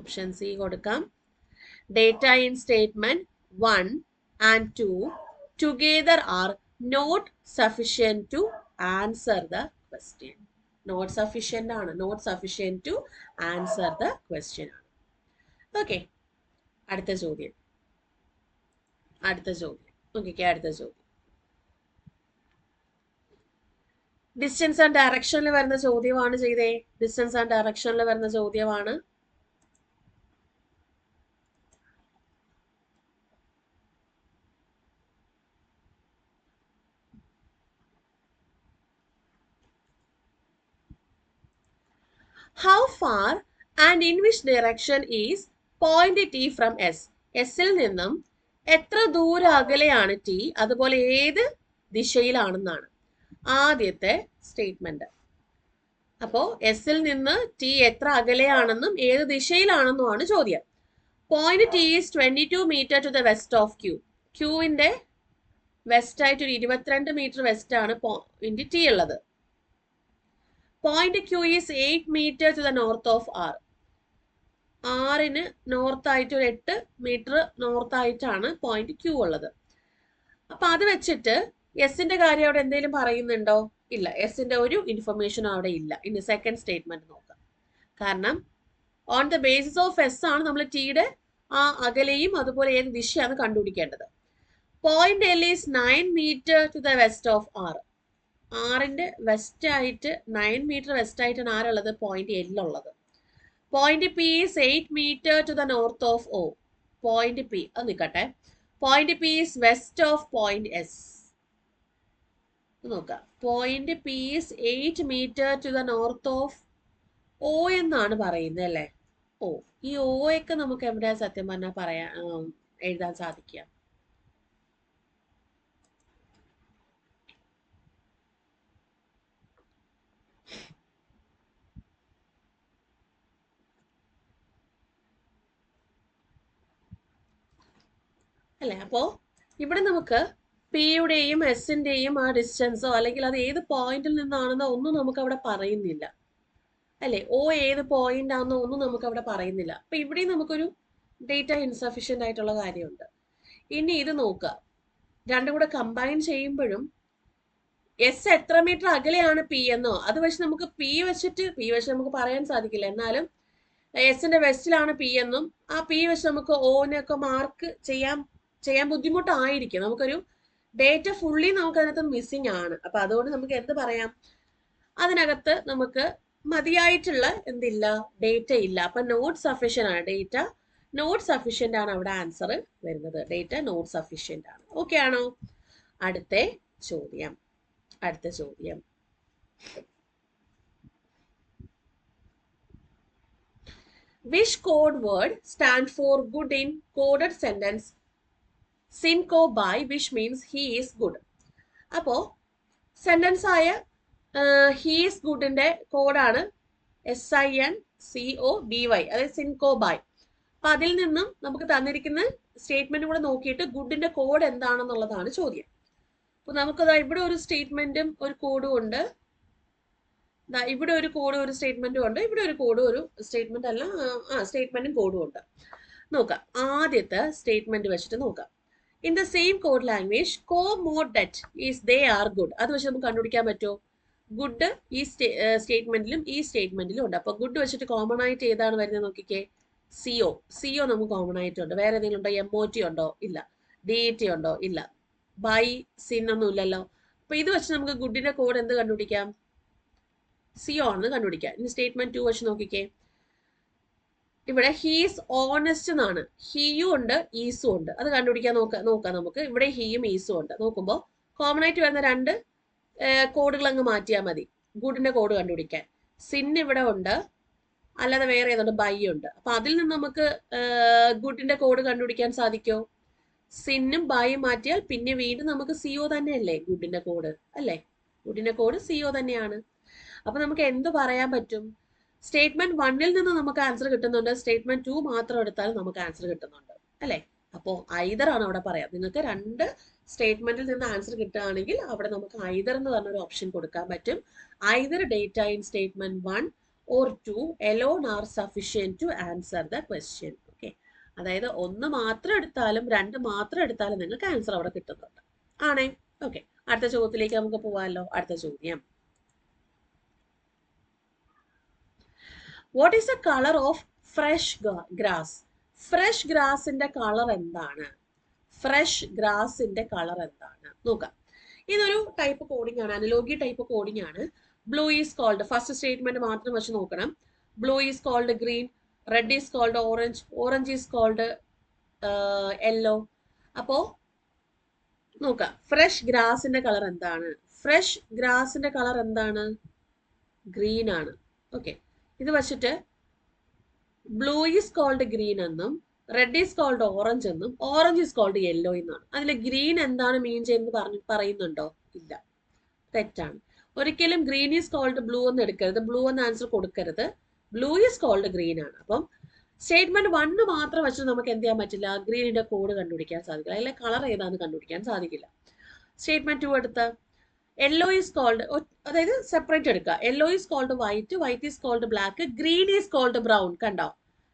option C കൊടുക്കാം. Data in statement 1 and 2 together are not sufficient to answer the question. Not sufficient ആണ്, not sufficient to answer the question ആണ്. ഓക്കെ, അടുത്ത ചോദ്യം. അടുത്ത ചോദ്യം ഡിസ്റ്റൻസ് ആൻഡ് ഡയറക്ഷനിൽ വരുന്ന ചോദ്യമാണ് ചെയ്തേ. ഡിസ്റ്റൻസ് ആൻഡ് ഡയറക്ഷനിൽ വരുന്ന ചോദ്യമാണ്. How far and in which direction is point T from S? എസിൽ നിന്നും എത്ര ദൂരം അകലെയാണ് ടി, അതുപോലെ ഏത് ദിശയിലാണെന്നാണ് ആദ്യത്തെ സ്റ്റേറ്റ്മെന്റ്. അപ്പോ എസിൽ നിന്ന് ടി എത്ര അകലെയാണെന്നും ഏത് ദിശയിലാണെന്നുമാണ് ചോദ്യം. Point T is 22 metre to the west of Q. ക്യൂവിന്റെ വെസ്റ്റ് ആയിട്ട് ഒരു 22 മീറ്റർ വെസ്റ്റ് ആണ് പോയിന്റ് ടി ഉള്ളത്. Point Q is 8 metre to the north of R. ആറിന് നോർത്ത് ആയിട്ട് ഒരു 8 മീറ്റർ നോർത്ത് ആയിട്ടാണ് പോയിന്റ് ക്യൂ ഉള്ളത്. അപ്പൊ അത് വെച്ചിട്ട് എസിന്റെ കാര്യം അവിടെ എന്തെങ്കിലും പറയുന്നുണ്ടോ? ഇല്ല, എസിന്റെ ഒരു ഇൻഫർമേഷനും അവിടെ ഇല്ല. ഇനി സെക്കൻഡ് സ്റ്റേറ്റ്മെന്റ് നോക്കാം. കാരണം on the basis of S ആണ് നമ്മൾ ടിയുടെ ആ അകലെയും അതുപോലെ ഏത് ദിശയാണ് കണ്ടുപിടിക്കേണ്ടത്. Point L is 9 metre to the west of R. ആറിന്റെ വെസ്റ്റ് ആയിട്ട് 9 മീറ്റർ വെസ്റ്റ് ആയിട്ടാണ് ആരുള്ളത്? പോയിന്റ് എൽ ഉള്ളത്. Point P is 8 metre to the north of O. Point P അത് നിൽക്കട്ടെ. Point P is west of point S. നോക്കാം. Point P is 8 metre to the north of O എന്നാണ് പറയുന്നത് അല്ലേ? ഓ, ഈ ഒ ഒക്കെ നമുക്ക് എവിടെ സത്യം പറഞ്ഞാൽ എഴുതാൻ സാധിക്കുക? അല്ലെ? അപ്പോ ഇവിടെ നമുക്ക് പിയുടെയും എസിന്റെയും ആ ഡിസ്റ്റൻസോ അല്ലെങ്കിൽ അത് ഏത് പോയിന്റിൽ നിന്നാണെന്നോ ഒന്നും നമുക്ക് അവിടെ പറയുന്നില്ല അല്ലെ? ഓ ഏത് പോയിന്റ് ആണെന്നോ ഒന്നും നമുക്ക് അവിടെ പറയുന്നില്ല. അപ്പൊ ഇവിടെ നമുക്കൊരു ഡേറ്റ ഇൻസഫിഷ്യന്റ് ആയിട്ടുള്ള കാര്യമുണ്ട്. ഇനി ഇത് നോക്കുക, രണ്ടും കൂടെ കമ്പൈൻ ചെയ്യുമ്പോഴും എസ് എത്ര മീറ്റർ അകലെയാണ് പി എന്നോ അത് വെച്ച് നമുക്ക് പി വെച്ച് നമുക്ക് പറയാൻ സാധിക്കില്ല. എന്നാലും എസിന്റെ വെസ്റ്റിലാണ് പി എന്നും ആ പി വെച്ച് നമുക്ക് ഓനൊക്കെ മാർക്ക് ചെയ്യാൻ ബുദ്ധിമുട്ടായിരിക്കും. നമുക്കൊരു ഡേറ്റ ഫുള്ളി നമുക്ക് അതിനകത്ത് മിസ്സിംഗ് ആണ്. അപ്പൊ അതുകൊണ്ട് നമുക്ക് എന്ത് പറയാം? അതിനകത്ത് നമുക്ക് മതിയായിട്ടുള്ള എന്തില്ല, ഡേറ്റ ഇല്ല. അപ്പൊ നോട്ട് സഫീഷ്യന്റ് ആണ്. ഡേറ്റ നോട്ട് സഫീഷ്യന്റ് ആണ് അവിടെ ആൻസർ വരുന്നത്. ഡേറ്റ നോട്ട് സഫീഷ്യന്റ് ആണ്. ഓക്കെ ആണോ? അടുത്ത ചോദ്യം. Which code word stand for good in coded sentence Cinco by, which means he is good? അപ്പോ സെന്റൻസ് ആയ ഹി ഈസ് ഗുഡിന്റെ കോഡാണ് SINCOBY, അതായത് സിൻകോ ബൈ. അപ്പൊ അതിൽ നിന്നും നമുക്ക് തന്നിരിക്കുന്ന സ്റ്റേറ്റ്മെന്റ് കൂടെ നോക്കിയിട്ട് ഗുഡിന്റെ കോഡ് എന്താണെന്നുള്ളതാണ് ചോദ്യം. അപ്പൊ നമുക്കതാ ഇവിടെ ഒരു സ്റ്റേറ്റ്മെന്റും ഒരു കോഡും ഉണ്ട്. ഇവിടെ ഒരു കോഡും ഒരു സ്റ്റേറ്റ്മെന്റും ഉണ്ട്. ഇവിടെ ഒരു കോഡും ഒരു സ്റ്റേറ്റ്മെന്റ് അല്ല, സ്റ്റേറ്റ്മെന്റും കോഡും ഉണ്ട്. നോക്കാം. ആദ്യത്തെ സ്റ്റേറ്റ്മെന്റ് വെച്ചിട്ട് നോക്കാം. In the same code language co-mod that is they are good. അത് വെച്ച് നമുക്ക് കണ്ടുപിടിക്കാൻ പറ്റുമോ? ഗുഡ് ഈ സ്റ്റേറ്റ്മെന്റിലും ഈ സ്റ്റേറ്റ്മെന്റിലും ഉണ്ട്. അപ്പൊ ഗുഡ് വെച്ചിട്ട് കോമൺ ആയിട്ട് ഏതാണ് വരുന്നത് നോക്കിക്കേ? സിഒ നമുക്ക് കോമൺ ആയിട്ടുണ്ട്. വേറെ ഏതെങ്കിലും ഉണ്ടോ? MOT ഉണ്ടോ? ഇല്ല. DET ഉണ്ടോ? ഇല്ല. ബൈ സിൻ ഒന്നും ഇല്ലല്ലോ. അപ്പൊ ഇത് വെച്ച് നമുക്ക് ഗുഡിന്റെ കോഡ് എന്ത് കണ്ടുപിടിക്കാം? സിഒ ആണെന്ന് കണ്ടുപിടിക്കാം. ഇനി സ്റ്റേറ്റ്മെന്റ് 2 വെച്ച് നോക്കിക്കേ. ഇവിടെ ഹീസ് ഓണസ്റ്റ് എന്നാണ്. ഹീയും ഉണ്ട് ഈസും ഉണ്ട്. അത് കണ്ടുപിടിക്കാൻ നോക്കാം നമുക്ക്. ഇവിടെ ഹീയും ഈസും ഉണ്ട്. നോക്കുമ്പോൾ കോമൺ ആയിട്ട് വരുന്ന രണ്ട് കോഡുകൾ അങ്ങ് മാറ്റിയാൽ മതി ഗുഡിന്റെ കോഡ് കണ്ടുപിടിക്കാൻ. സിൻ ഇവിടെ ഉണ്ട്, അല്ലാതെ വേറെ ഏതുണ്ട്? ബൈ ഉണ്ട്. അപ്പൊ അതിൽ നിന്ന് നമുക്ക് ഗുഡിന്റെ കോഡ് കണ്ടുപിടിക്കാൻ സാധിക്കോ? സിന്നും ബൈയും മാറ്റിയാൽ പിന്നെ വീണ്ടും നമുക്ക് സിഒ തന്നെയല്ലേ ഗുഡിന്റെ കോഡ് അല്ലേ? വുഡിന്റെ കോഡ് CO തന്നെയാണ്. അപ്പൊ നമുക്ക് എന്ത് പറയാൻ പറ്റും? സ്റ്റേറ്റ്മെന്റ് 1-ൽ നിന്ന് നമുക്ക് ആൻസർ കിട്ടുന്നുണ്ട്, സ്റ്റേറ്റ്മെന്റ് 2 മാത്രം എടുത്താലും നമുക്ക് ആൻസർ കിട്ടുന്നുണ്ട് അല്ലെ? അപ്പോൾ ഐദർ ആണ് അവിടെ പറയാം. നിങ്ങൾക്ക് രണ്ട് സ്റ്റേറ്റ്മെന്റിൽ നിന്ന് ആൻസർ കിട്ടുകയാണെങ്കിൽ അവിടെ നമുക്ക് ഐദർ എന്ന് പറഞ്ഞൊരു ഓപ്ഷൻ കൊടുക്കാൻ പറ്റും. Either data in statement 1 or 2 alone are sufficient to answer the question. Okay, അതായത് ഒന്ന് മാത്രം എടുത്താലും രണ്ട് മാത്രം എടുത്താലും നിങ്ങൾക്ക് ആൻസർ അവിടെ കിട്ടുന്നുണ്ട് ആണേ. ഓക്കെ, അടുത്ത ചോദ്യത്തിലേക്ക് നമുക്ക് പോവാമല്ലോ. അടുത്ത ചോദ്യം, what is the colour of fresh grass? Fresh ഗ്രാസിന്റെ കളർ എന്താണ്? ഫ്രഷ് ഗ്രാസിന്റെ കളർ എന്താണ് നോക്കാം. ഇതൊരു ടൈപ്പ് കോഡിംഗ് ആണ്, അനലോഗി ടൈപ്പ് കോഡിംഗ് ആണ്. Blue is called, first statement മാത്രം വെച്ച് നോക്കണം. Blue is called green, red is called orange, orange is called yellow. അപ്പോ നോക്കാം, ഫ്രഷ് ഗ്രാസിന്റെ കളർ എന്താണ്? ഫ്രഷ് ഗ്രാസിന്റെ കളർ എന്താണ്? ഗ്രീൻ ആണ്. ഓക്കെ, ഇത് വച്ചിട്ട് ബ്ലൂ ഈസ് കോൾഡ് ഗ്രീൻ എന്നും റെഡ് ഈസ് കോൾഡ് ഓറഞ്ച് എന്നും ഓറഞ്ച് ഈസ് കോൾഡ് യെല്ലോ എന്നാണ്. അതിൽ ഗ്രീൻ എന്താണ് മീൻ ചെയ്യുന്നത് പറയുന്നുണ്ടോ? ഇല്ല, തെറ്റാണ്. ഒരിക്കലും ഗ്രീൻ ഈസ് കോൾഡ് ബ്ലൂ എന്ന് എടുക്കരുത്, ബ്ലൂ എന്ന് ആൻസർ കൊടുക്കരുത്. ബ്ലൂ ഈസ് കോൾഡ് ഗ്രീൻ ആണ്. അപ്പം സ്റ്റേറ്റ്മെന്റ് 1 മാത്രം വെച്ച് നമുക്ക് എന്ത് ചെയ്യാൻ പറ്റില്ല? ഗ്രീനിന്റെ കോഡ് കണ്ടുപിടിക്കാൻ സാധിക്കില്ല, അതിലെ കളർ ഏതാണെന്ന് കണ്ടുപിടിക്കാൻ സാധിക്കില്ല. സ്റ്റേറ്റ്മെന്റ് 2 എടുത്ത് യെല്ലോ ഈസ് കോൾഡ്, അതായത് സെപ്പറേറ്റ് എടുക്കുക. Yellow is called white, white is called black, green is called brown. കണ്ടോ,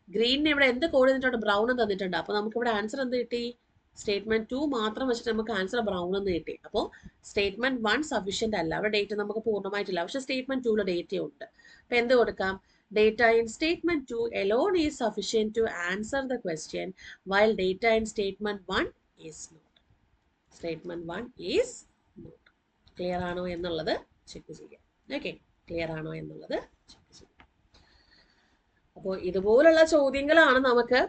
ഗ്രീനിന് ഇവിടെ എന്ത് കോഡ് തന്നിട്ടുണ്ട്? ബ്രൗൺ തന്നിട്ടുണ്ട്. അപ്പൊ നമുക്ക് ഇവിടെ ആൻസർ എന്ത് കിട്ടി? സ്റ്റേറ്റ്മെന്റ് 2 മാത്രം വെച്ചിട്ട് നമുക്ക് ആൻസർ ബ്രൗൺ എന്ന് കിട്ടി. അപ്പോൾ സ്റ്റേറ്റ്മെന്റ് 1 സഫീഷ്യന്റ് അല്ല, അവിടെ ഡേറ്റ നമുക്ക് പൂർണ്ണമായിട്ടില്ല. പക്ഷെ സ്റ്റേറ്റ്മെന്റ് 2 ഡേറ്റ ഉണ്ട്. അപ്പൊ എന്ത് കൊടുക്കാം? Data in statement 2 alone is sufficient to answer the question, while data in statement 1 is not. Statement 1 is not. Clear ആണോ എന്നുള്ളത് ചെക്ക് ചെയ്യാം. ഓക്കെ, ക്ലിയർ ആണോ എന്നുള്ളത് ചെക്ക് ചെയ്യാം. അപ്പോൾ ഇതുപോലുള്ള ചോദ്യങ്ങളാണ് നമുക്ക്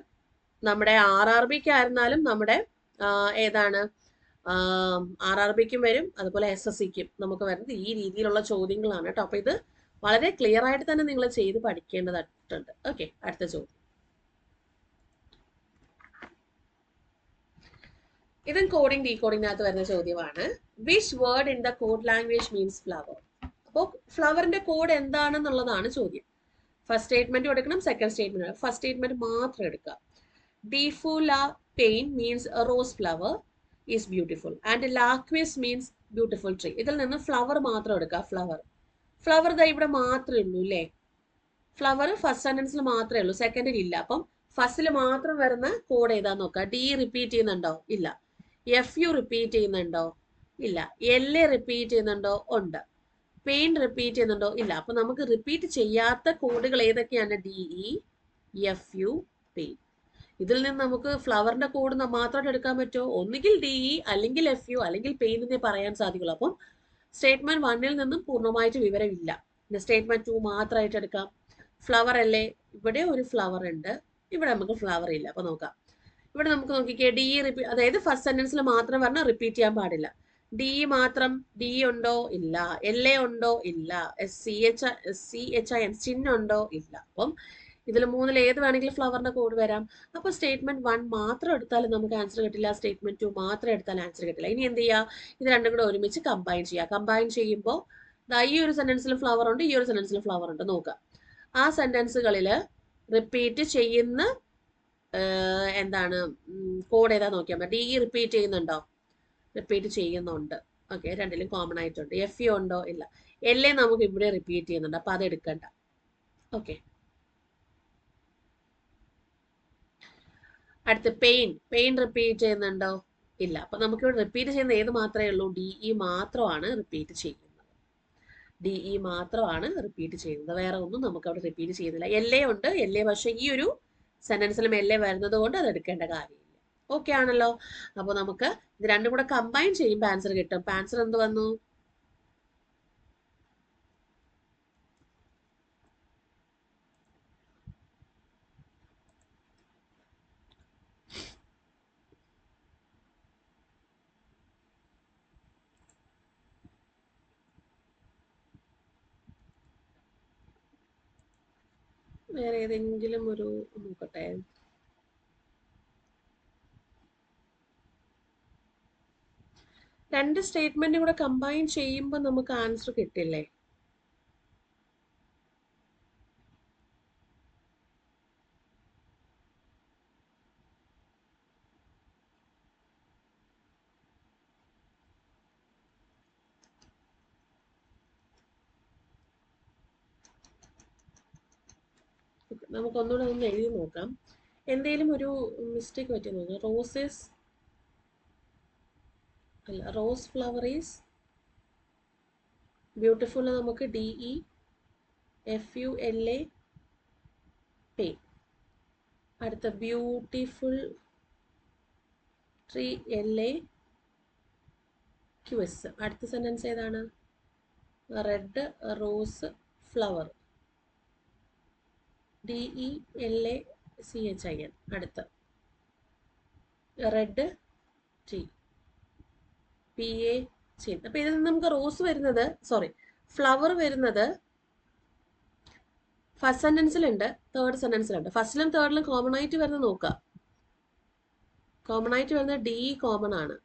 നമ്മുടെ RRBക്ക് ആയിരുന്നാലും നമ്മുടെ ഏതാണ് RRBക്കും വരും, അതുപോലെ SSCക്കും നമുക്ക് വരുന്നത് ഈ രീതിയിലുള്ള ചോദ്യങ്ങളാണ് കേട്ടോ. അപ്പൊ ഇത് വളരെ ക്ലിയർ ആയിട്ട് തന്നെ നിങ്ങൾ ചെയ്ത് പഠിക്കേണ്ടതായിട്ടുണ്ട്. ഓക്കെ, അടുത്ത ചോദ്യം, ഇതും കോഡിംഗ് ഡീകോഡിങ്ങിനകത്ത് വരുന്ന ചോദ്യമാണ്. Which word in the code language means flower? അപ്പോൾ ഫ്ലവറിന്റെ കോഡ് എന്താണെന്നുള്ളതാണ് ചോദ്യം. ഫസ്റ്റ് സ്റ്റേറ്റ്മെന്റ് എടുക്കണം, സെക്കൻഡ് സ്റ്റേറ്റ്മെന്റ്. ഫസ്റ്റ് സ്റ്റേറ്റ്മെന്റ് മാത്രം എടുക്കുക. ഡിഫുല പെയിൻ means rose flower is beautiful and ലാക്വിസ് മീൻസ് ബ്യൂട്ടിഫുൾ ട്രീ. ഇതിൽ നിന്ന് ഫ്ലവർ മാത്രം എടുക്കുക. ഫ്ലവർ ഫ്ലവർ ദാ ഇവിടെ മാത്രമേ ഉള്ളൂ അല്ലേ? ഫ്ലവർ ഫസ്റ്റ് സെന്റൻസിൽ മാത്രമേ ഉള്ളൂ, സെക്കൻഡിൽ ഇല്ല. അപ്പം ഫസ്റ്റിൽ മാത്രം വരുന്ന കോഡ് ഏതാന്ന് നോക്കുക. ഡി റിപ്പീറ്റ് ചെയ്യുന്നുണ്ടോ? ഇല്ല. FU റിപ്പീറ്റ് ചെയ്യുന്നുണ്ടോ? ഇല്ല. LA റിപ്പീറ്റ് ചെയ്യുന്നുണ്ടോ? ഉണ്ട്. പെയിൻ റിപ്പീറ്റ് ചെയ്യുന്നുണ്ടോ? ഇല്ല. അപ്പൊ നമുക്ക് റിപ്പീറ്റ് ചെയ്യാത്ത കോഡുകൾ ഏതൊക്കെയാണ്? DE, FU, pain. ഇതിൽ നിന്ന് നമുക്ക് ഫ്ലവറിന്റെ കോഡ് മാത്രമായിട്ട് എടുക്കാൻ പറ്റുമോ? ഒന്നുകിൽ DE അല്ലെങ്കിൽ FU അല്ലെങ്കിൽ പെയിൻ എന്നേ പറയാൻ സാധിക്കുള്ളൂ. അപ്പം സ്റ്റേറ്റ്മെന്റ് 1-ൽ നിന്നും പൂർണ്ണമായിട്ട് വിവരമില്ല. സ്റ്റേറ്റ്മെന്റ് 2 മാത്രമായിട്ട് എടുക്കാം. ഫ്ലവർ അല്ലേ? ഇവിടെ ഒരു ഫ്ലവർ ഉണ്ട്, ഇവിടെ നമുക്ക് ഫ്ലവർ ഇല്ല. അപ്പൊ നോക്കാം, ഇവിടെ നമുക്ക് നോക്കിക്കേ, DE റിപ്പീറ്റ്, അതായത് ഫസ്റ്റ് സെന്റൻസിൽ മാത്രം പറഞ്ഞാൽ റിപ്പീറ്റ് ചെയ്യാൻ പാടില്ല. DE മാത്രം, DE ഉണ്ടോ? ഇല്ല. LA ഉണ്ടോ? ഇല്ല. SCHIN ചിഹ്നം ഉണ്ടോ? ഇല്ല. അപ്പം ഇതിൽ മൂന്നിൽ ഏത് വേണമെങ്കിലും ഫ്ലവറിന്റെ കോഡ് വരാം. അപ്പൊ സ്റ്റേറ്റ്മെന്റ് 1 മാത്രം എടുത്താലും നമുക്ക് ആൻസർ കിട്ടില്ല, സ്റ്റേറ്റ്മെന്റ് 2 മാത്രം എടുത്താൽ ആൻസർ കിട്ടില്ല. ഇനി എന്ത് ചെയ്യുക? ഇത് രണ്ടും കൂടെ ഒരുമിച്ച് കമ്പൈൻ ചെയ്യുക. കമ്പൈൻ ചെയ്യുമ്പോൾ ഈ ഒരു സെന്റൻസിൽ ഫ്ലവർ ഉണ്ട്, ഈ ഒരു സെന്റൻസിൽ ഫ്ലവർ ഉണ്ട്. നോക്കുക, ആ സെന്റൻസുകളിൽ റിപ്പീറ്റ് ചെയ്യുന്ന എന്താണ് കോഡ് ഏതാ നോക്കിയാൽ മതി. DE റിപ്പീറ്റ് ചെയ്യുന്നുണ്ടോ? റിപ്പീറ്റ് ചെയ്യുന്നുണ്ട്. ഓക്കെ, രണ്ടിലും കോമൺ ആയിട്ടുണ്ട്. FU ഉണ്ടോ? ഇല്ല. LA നമുക്ക് ഇവിടെ റിപ്പീറ്റ് ചെയ്യുന്നുണ്ട്, അപ്പൊ അത് എടുക്കണ്ട. ഓക്കെ, അടുത്ത് പെയിൻ. പെയിൻ റിപ്പീറ്റ് ചെയ്യുന്നുണ്ടോ? ഇല്ല. അപ്പൊ നമുക്ക് ഇവിടെ റിപ്പീറ്റ് ചെയ്യുന്ന ഏത് മാത്രമേ ഉള്ളൂ? DE മാത്രമാണ് റിപ്പീറ്റ് ചെയ്യുന്നത്. DE മാത്രമാണ് റിപ്പീറ്റ് ചെയ്യുന്നത്, വേറെ ഒന്നും നമുക്ക് അവിടെ റിപ്പീറ്റ് ചെയ്യുന്നില്ല. LA ഉണ്ട്, LA പക്ഷെ ഈ ഒരു സെന്റൻസിലും LA വരുന്നത് കൊണ്ട് അത് എടുക്കേണ്ട കാര്യമില്ല. ഓക്കെ ആണല്ലോ? അപ്പൊ നമുക്ക് ഇത് രണ്ടും കൂടെ കമ്പൈൻ ചെയ്യുമ്പോൾ ആൻസർ കിട്ടും. ആൻസർ എന്ത് വന്നു? വേറെ ഏതെങ്കിലും ഒരു നോക്കട്ടെ. രണ്ട് സ്റ്റേറ്റ്മെന്റ് കൂടെ കമ്പൈൻ ചെയ്യുമ്പോൾ നമുക്ക് ആൻസർ കിട്ടില്ലേ? നമുക്കൊന്നുകൂടെ ഒന്ന് എഴുതി നോക്കാം. എന്തെങ്കിലും ഒരു മിസ്റ്റേക്ക് പറ്റി നോക്കാം. Rose flower is beautiful. നമുക്ക് DEFULA. അടുത്ത ബ്യൂട്ടിഫുൾ ട്രീ LAQS. അടുത്ത സെന്റൻസ് ഏതാണ്? Red rose flower DELACHIN. അടുത്ത റെഡ് ട്രീ PACH. അപ്പൊ ഇതിൽ നിന്ന് നമുക്ക് റോസ് വരുന്നത്, ഫ്ലവർ വരുന്നത് ഫസ്റ്റ് സെന്റൻസിലുണ്ട്, തേർഡ് സെന്റൻസിലുണ്ട്. ഫസ്റ്റിലും തേർഡിലും കോമൺ ആയിട്ട് വരുന്നത് നോക്കുക. കോമൺ ആയിട്ട് വരുന്നത് D കോമൺ ആണ്.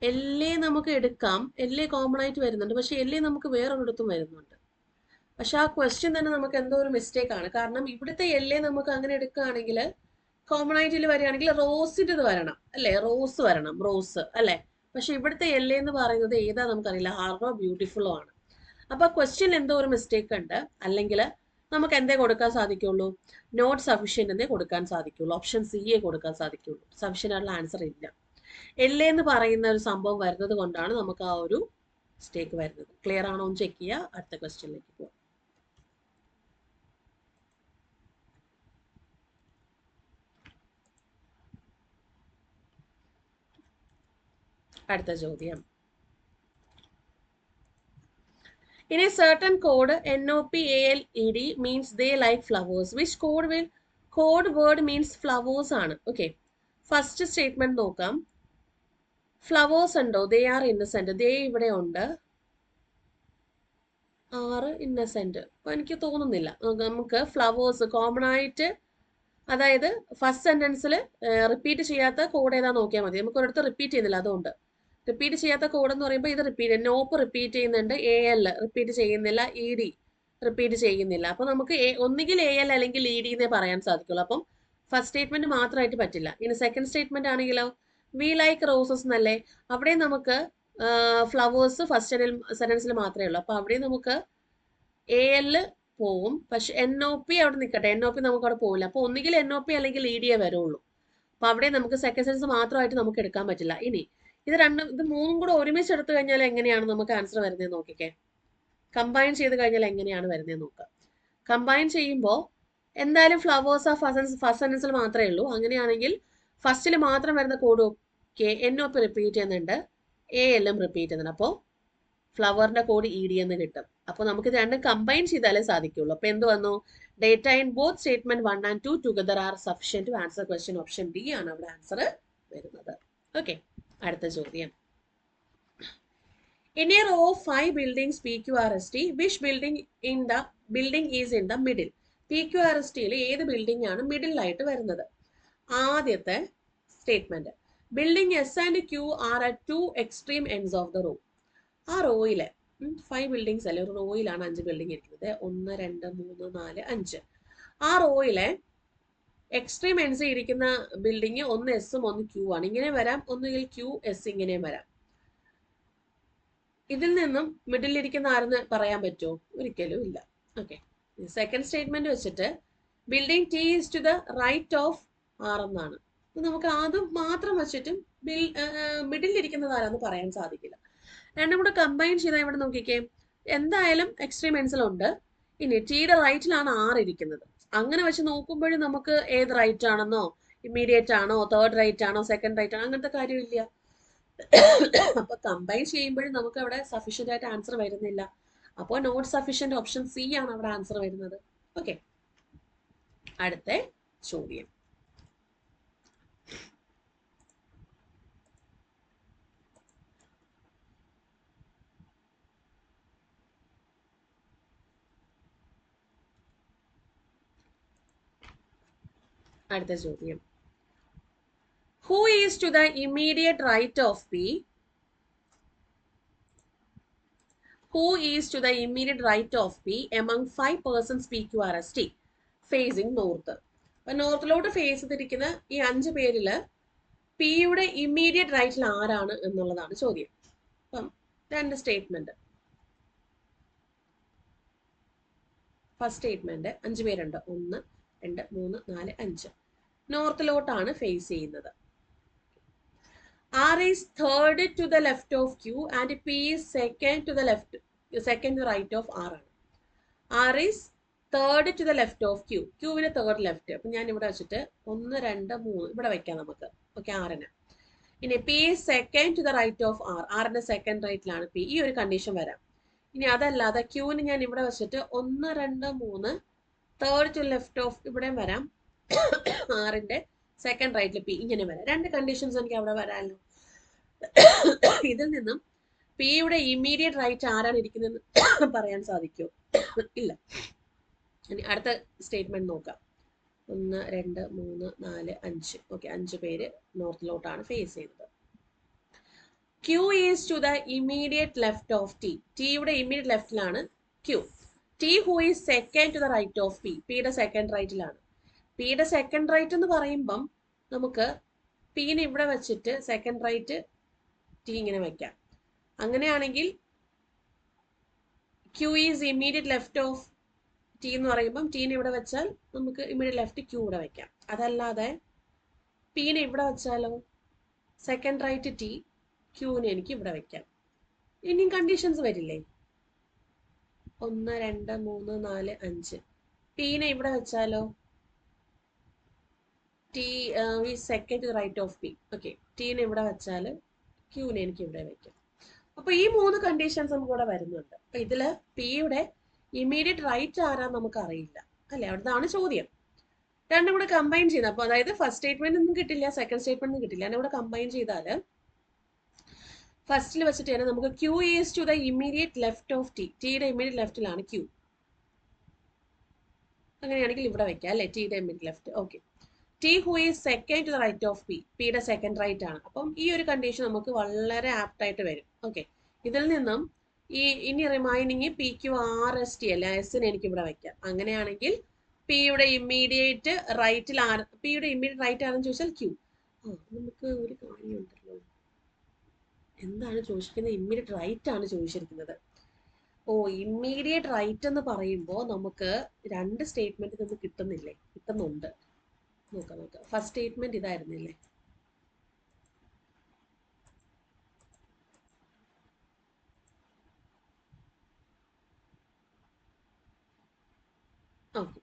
LA നമുക്ക് എടുക്കാം, LA കോമൺ ആയിട്ട് വരുന്നുണ്ട്, പക്ഷെ LA നമുക്ക് വേറൊരിടത്തും വരുന്നുണ്ട്. പക്ഷെ ആ ക്വസ്റ്റ്യൻ തന്നെ നമുക്ക് എന്തോ ഒരു മിസ്റ്റേക്ക് ആണ്. കാരണം ഇവിടുത്തെ LA നമുക്ക് അങ്ങനെ എടുക്കുകയാണെങ്കിൽ കോമൺ ആയിട്ട് വരികയാണെങ്കിൽ റോസിൻ്റെ ഇത് വരണം അല്ലേ, റോസ് വരണം, റോസ് അല്ലേ. പക്ഷെ ഇവിടുത്തെ LA എന്ന് പറയുന്നത് ഏതാ നമുക്കറിയില്ല, ഹാർഡോ ബ്യൂട്ടിഫുള്ളോ ആണ്. അപ്പൊ ക്വസ്റ്റ്യൻ എന്തോ ഒരു മിസ്റ്റേക്ക് ഉണ്ട്. അല്ലെങ്കിൽ നമുക്ക് എന്തേ കൊടുക്കാൻ സാധിക്കുള്ളൂ? നോട്ട് സഫീഷ്യന്റ് എന്നേ കൊടുക്കാൻ സാധിക്കുള്ളൂ. ഓപ്ഷൻ സിയെ കൊടുക്കാൻ സാധിക്കുള്ളൂ. സഫീഷ്യന്റ് ആയിട്ടുള്ള ആൻസർ ഇല്ല. LA എന്ന് പറയുന്ന ഒരു സംഭവം വരുന്നത് കൊണ്ടാണ് നമുക്ക് ആ ഒരു മിസ്റ്റേക്ക് വരുന്നത്. ക്ലിയർ ആണോ എന്ന് ചെക്ക് ചെയ്യുക. അടുത്ത ക്വസ്റ്റ്യനിലേക്ക് പോകാം. അടുത്ത ചോദ്യം. In a certain code, NOPALED means they like flowers. Which code word means flowers ആണ്? Okay. ഫസ്റ്റ് സ്റ്റേറ്റ്മെന്റ് നോക്കാം. ഫ്ലവേഴ്സ് ഉണ്ടോ? They are Innocent. ദേ ഇവിടെ ഉണ്ട്, ആറ് ഇന്നസെന്റ്. അപ്പൊ എനിക്ക് തോന്നുന്നില്ല. നമുക്ക് ഫ്ലവേഴ്സ് കോമൺ ആയിട്ട്, അതായത് ഫസ്റ്റ് സെന്റൻസിൽ റിപ്പീറ്റ് ചെയ്യാത്ത കോഡ് ഏതാ നോക്കിയാൽ മതി. നമുക്ക് ഒരിടത്ത് റിപ്പീറ്റ് ചെയ്യുന്നില്ല, അതുകൊണ്ട് റിപ്പീറ്റ് ചെയ്യാത്ത കോഡ് എന്ന് പറയുമ്പോൾ ഇത് നോപ്പ് റിപ്പീറ്റ് ചെയ്യുന്നുണ്ട്, AL റിപ്പീറ്റ് ചെയ്യുന്നില്ല, ED റിപ്പീറ്റ് ചെയ്യുന്നില്ല. അപ്പൊ നമുക്ക് ഒന്നുകിൽ AL അല്ലെങ്കിൽ ED എന്നേ പറയാൻ സാധിക്കുള്ളൂ. അപ്പം ഫസ്റ്റ് സ്റ്റേറ്റ്മെന്റ് മാത്രമായിട്ട് പറ്റില്ല. ഇനി സെക്കൻഡ് സ്റ്റേറ്റ്മെന്റ് ആണെങ്കിലോ, വി ലൈക്ക് റോസസ് എന്നല്ലേ, അവിടെ നമുക്ക് ഫ്ലവേഴ്സ് ഫസ്റ്റ് സെന്റൻസിൽ മാത്രമേ ഉള്ളൂ. അപ്പൊ അവിടെ നമുക്ക് AL പോവും, പക്ഷെ NOP അവിടെ നിൽക്കട്ടെ, NOP നമുക്ക് അവിടെ പോവില്ല. അപ്പൊ ഒന്നുകിൽ NOP അല്ലെങ്കിൽ ED വരുള്ളൂ. അപ്പൊ അവിടെ നമുക്ക് സെക്കൻഡ് സെൻസ് മാത്രമായിട്ട് നമുക്ക് എടുക്കാൻ പറ്റില്ല. ഇനി ഇത് മൂന്നും കൂടെ ഒരുമിച്ച് എടുത്തു കഴിഞ്ഞാൽ എങ്ങനെയാണ് നമുക്ക് ആൻസർ വരുന്നത് നോക്കിക്കേ. കമ്പൈൻ ചെയ്ത് കഴിഞ്ഞാൽ എങ്ങനെയാണ് വരുന്നത് നോക്കാം. കമ്പൈൻ ചെയ്യുമ്പോൾ എന്തായാലും ഫ്ലവേഴ്സ് ആ ഫസ്റ്റ് സെൻറ്റൻസിൽ മാത്രമേ ഉള്ളൂ. അങ്ങനെയാണെങ്കിൽ ഫസ്റ്റിൽ മാത്രം വരുന്ന കോഡ് ഒക്കെ NOP റിപ്പീറ്റ് ചെയ്യുന്നുണ്ട്, ALM റിപ്പീറ്റ് ചെയ്യുന്നുണ്ട്. അപ്പോൾ ഫ്ലവറിന്റെ കോഡ് ED എന്ന് കിട്ടും. അപ്പോൾ നമുക്ക് ഇത് രണ്ടും കമ്പൈൻ ചെയ്താലേ സാധിക്കുള്ളൂ. അപ്പോൾ എന്ത് വന്നു? Data in both statement 1 and 2 together are sufficient to answer question. Option D ആണ് അവിടെ ആൻസർ വരുന്നത്. ഓക്കെ. അടുത്ത ചോദ്യം. In a row of 5 buildings PQRST, which building is in the middle? PQRSTയിൽ ഏത് ബിൽഡിംഗ് ആണ് മിഡിൽ ആയിട്ട് വരുന്നത്? ആദ്യത്തെ statement, building S and Q are at two extreme ends of the row. ആ റോയിലെ 5 ബിൽഡിങ്സ് അല്ലെ, ഒരു റോയിലാണ് 5 ബിൽഡിംഗ് ഇരിക്കുന്നത്. 1 2 3 4 5. ആ റോയിലെ എക്സ്ട്രീം എൻഡ്സ് ഇരിക്കുന്ന ബിൽഡിംഗ് ഒന്ന് എസും ഒന്ന് Q ആണ്. ഇങ്ങനെ വരാം, ഒന്നുകിൽ QS ഇങ്ങനെയും വരാം. ഇതിൽ നിന്നും മിഡിൽ ഇരിക്കുന്ന ആരെന്ന് പറയാൻ പറ്റുമോ? ഒരിക്കലും ഇല്ല. ഓക്കെ. സെക്കൻഡ് സ്റ്റേറ്റ്മെന്റ് വെച്ചിട്ട് building T is to the right of R എന്നാണ്. നമുക്ക് അതും മാത്രം വെച്ചിട്ടും മിഡിൽ ഇരിക്കുന്നത് ആരാന്ന് പറയാൻ സാധിക്കില്ല. രണ്ടും കൂടെ കമ്പൈൻ ചെയ്താൽ ഇവിടെ നോക്കിക്കേ, എന്തായാലും എക്സ്ട്രീം എൻഡ്സിലുണ്ട്. ഇനി Tയുടെ റൈറ്റിലാണ് R ഇരിക്കുന്നത്. അങ്ങനെ വെച്ച് നോക്കുമ്പോഴും നമുക്ക് ഏത് റൈറ്റ് ആണെന്നോ, ഇമ്മീഡിയറ്റ് ആണോ, തേർഡ് റൈറ്റ് ആണോ, സെക്കൻഡ് റൈറ്റ് ആണോ, അങ്ങനത്തെ കാര്യമില്ല. അപ്പൊ കമ്പൈൻ ചെയ്യുമ്പോഴും നമുക്ക് അവിടെ സഫീഷ്യന്റ് ആയിട്ട് ആൻസർ വരുന്നില്ല. അപ്പോൾ നോട്ട് സഫീഷ്യന്റ് ഓപ്ഷൻ C ആണ് അവിടെ ആൻസർ വരുന്നത്. ഓക്കെ. അടുത്ത ചോദ്യം. Who is to the immediate right of P? Who is to the immediate right of P among 5 persons PQRST facing north? അപ്പൊ നോർത്തിലോട്ട് ഫേസ് ചെയ്തിരിക്കുന്ന ഈ 5 പേരില് പിയുടെ ഇമ്മീഡിയറ്റ് റൈറ്റിൽ ആരാണ് എന്നുള്ളതാണ് ചോദ്യം. അപ്പം 2 സ്റ്റേറ്റ്മെന്റ്. ഫസ്റ്റ് സ്റ്റേറ്റ്മെന്റ് 5 പേരുണ്ട്. 1 2 3 4 5. നോർത്തിലോട്ടാണ് ഫേസ് ചെയ്യുന്നത്. R is third to the left of Q and P is second to the left, second to the right of R ആണ്. R is third to the left of Q. Qവിന് third left. അപ്പം ഞാൻ ഇവിടെ വെച്ചിട്ട് 1 2 3 ഇവിടെ വെക്കാം നമുക്ക്. Okay, Rന്. ഇനി P is second to the right of R. Rന്റെ സെക്കൻഡ് റൈറ്റിലാണ് P. ഈ ഒരു കണ്ടീഷൻ വരാം. ഇനി അതല്ലാതെ Qന് ഞാൻ ഇവിടെ വെച്ചിട്ട് 1 2 3 തേർഡ് ടു ലെഫ്റ്റ് ഓഫ് ഇവിടെയും വരാം. Rന്റെ സെക്കൻഡ് റൈറ്റിൽ P ഇങ്ങനെ വരാം. 2 കണ്ടീഷൻസ് എനിക്ക് അവിടെ വരാമല്ലോ. ഇതിൽ നിന്നും പിയുടെ ഇമ്മീഡിയറ്റ് റൈറ്റ് ആരാണ് ഇരിക്കുന്നതെന്ന് പറയാൻ സാധിക്കുമോ? ഇല്ല. ഇനി അടുത്ത സ്റ്റേറ്റ്മെന്റ് നോക്കാം. 1 2 3 4 5. ഓക്കെ, 5 പേര് നോർത്തിലോട്ടാണ് ഫേസ് ചെയ്യുന്നത്. Q is to the immediate left of T. Tയുടെ ഇമ്മീഡിയറ്റ് ലെഫ്റ്റിലാണ് Q. T who is second to the right of P. Pയുടെ സെക്കൻഡ് റൈറ്റിലാണ്. പിയുടെ സെക്കൻഡ് റൈറ്റ് എന്ന് പറയുമ്പം നമുക്ക് പിനെ ഇവിടെ വെച്ചിട്ട് സെക്കൻഡ് റൈറ്റ് ടി ഇങ്ങനെ വയ്ക്കാം. അങ്ങനെയാണെങ്കിൽ Q is immediate left of T എന്ന് പറയുമ്പം ടീനെ ഇവിടെ വെച്ചാൽ നമുക്ക് ഇമ്മീഡിയറ്റ് ലെഫ്റ്റ് Q ഇവിടെ വയ്ക്കാം. അതല്ലാതെ പിനെ ഇവിടെ വെച്ചാലോ സെക്കൻഡ് റൈറ്റ് ടി, Qനെ എനിക്ക് ഇവിടെ വയ്ക്കാം. ഇനിയും കണ്ടീഷൻസ് വരില്ലേ? 1 2 3 4 5. പിനെ ഇവിടെ വെച്ചാലോ T second to right of P. Okay, ടീനെ ഇവിടെ വെച്ചാൽ Qനെ എനിക്ക് ഇവിടെ വയ്ക്കാം. അപ്പൊ ഈ 3 കണ്ടീഷൻസ് നമുക്ക് ഇവിടെ വരുന്നുണ്ട്. അപ്പൊ ഇതില് പിയുടെ ഇമ്മീഡിയറ്റ് റൈറ്റ് ആരാന്ന് നമുക്ക് അറിയില്ല അല്ലെ? അവിടുന്നാണ് ചോദ്യം. രണ്ടും കൂടെ കമ്പൈൻ ചെയ്യുന്നത്. അപ്പൊ അതായത് ഫസ്റ്റ് സ്റ്റേറ്റ്മെന്റ് ഒന്നും കിട്ടില്ല, സെക്കൻഡ് സ്റ്റേറ്റ്മെന്റ് ഒന്നും കിട്ടില്ല. അതിനെ കൂടെ കമ്പൈൻ ചെയ്താൽ ഫസ്റ്റിൽ വെച്ചിട്ട് തന്നെ നമുക്ക് Q is to the immediate left of T. ടിയുടെ ഇമ്മീഡിയറ്റ് ലെഫ്റ്റിലാണ് Q. അങ്ങനെയാണെങ്കിൽ ഇവിടെ വെക്കാം അല്ലെ, ടിയുടെ immediate left. Okay, T who is second to the right of P. പിയുടെ സെക്കൻഡ് റൈറ്റ് ആണ്. അപ്പം ഈ ഒരു കണ്ടീഷൻ നമുക്ക് വളരെ ആപ്റ്റ് ആയിട്ട് വരും. ഓക്കെ, ഇതിൽ നിന്നും ഇനി റിമൈനിങ് PQRST അല്ല, എസിനെ എനിക്ക് ഇവിടെ വയ്ക്കാം. അങ്ങനെയാണെങ്കിൽ പിയുടെ ഇമ്മീഡിയറ്റ് റൈറ്റിൽ പിയുടെ ഇമ്മീഡിയറ്റ് റൈറ്റ് ആണെന്ന് ചോദിച്ചാൽ Q. നമുക്ക് ഒരു കാര്യമുണ്ടല്ലോ, എന്താണ് ചോദിച്ചിരിക്കുന്നത്? ഇമ്മീഡിയറ്റ് റൈറ്റ് ആണ് ചോദിച്ചിരിക്കുന്നത്. ഇമ്മീഡിയറ്റ് റൈറ്റ് എന്ന് പറയുമ്പോൾ നമുക്ക് 2 സ്റ്റേറ്റ്മെന്റ് നിന്ന് കിട്ടുന്നില്ലേ? കിട്ടുന്നുണ്ട്. നോക്കാം. First statement ഇതായിരുന്നില്ലേ? ഓക്കെ,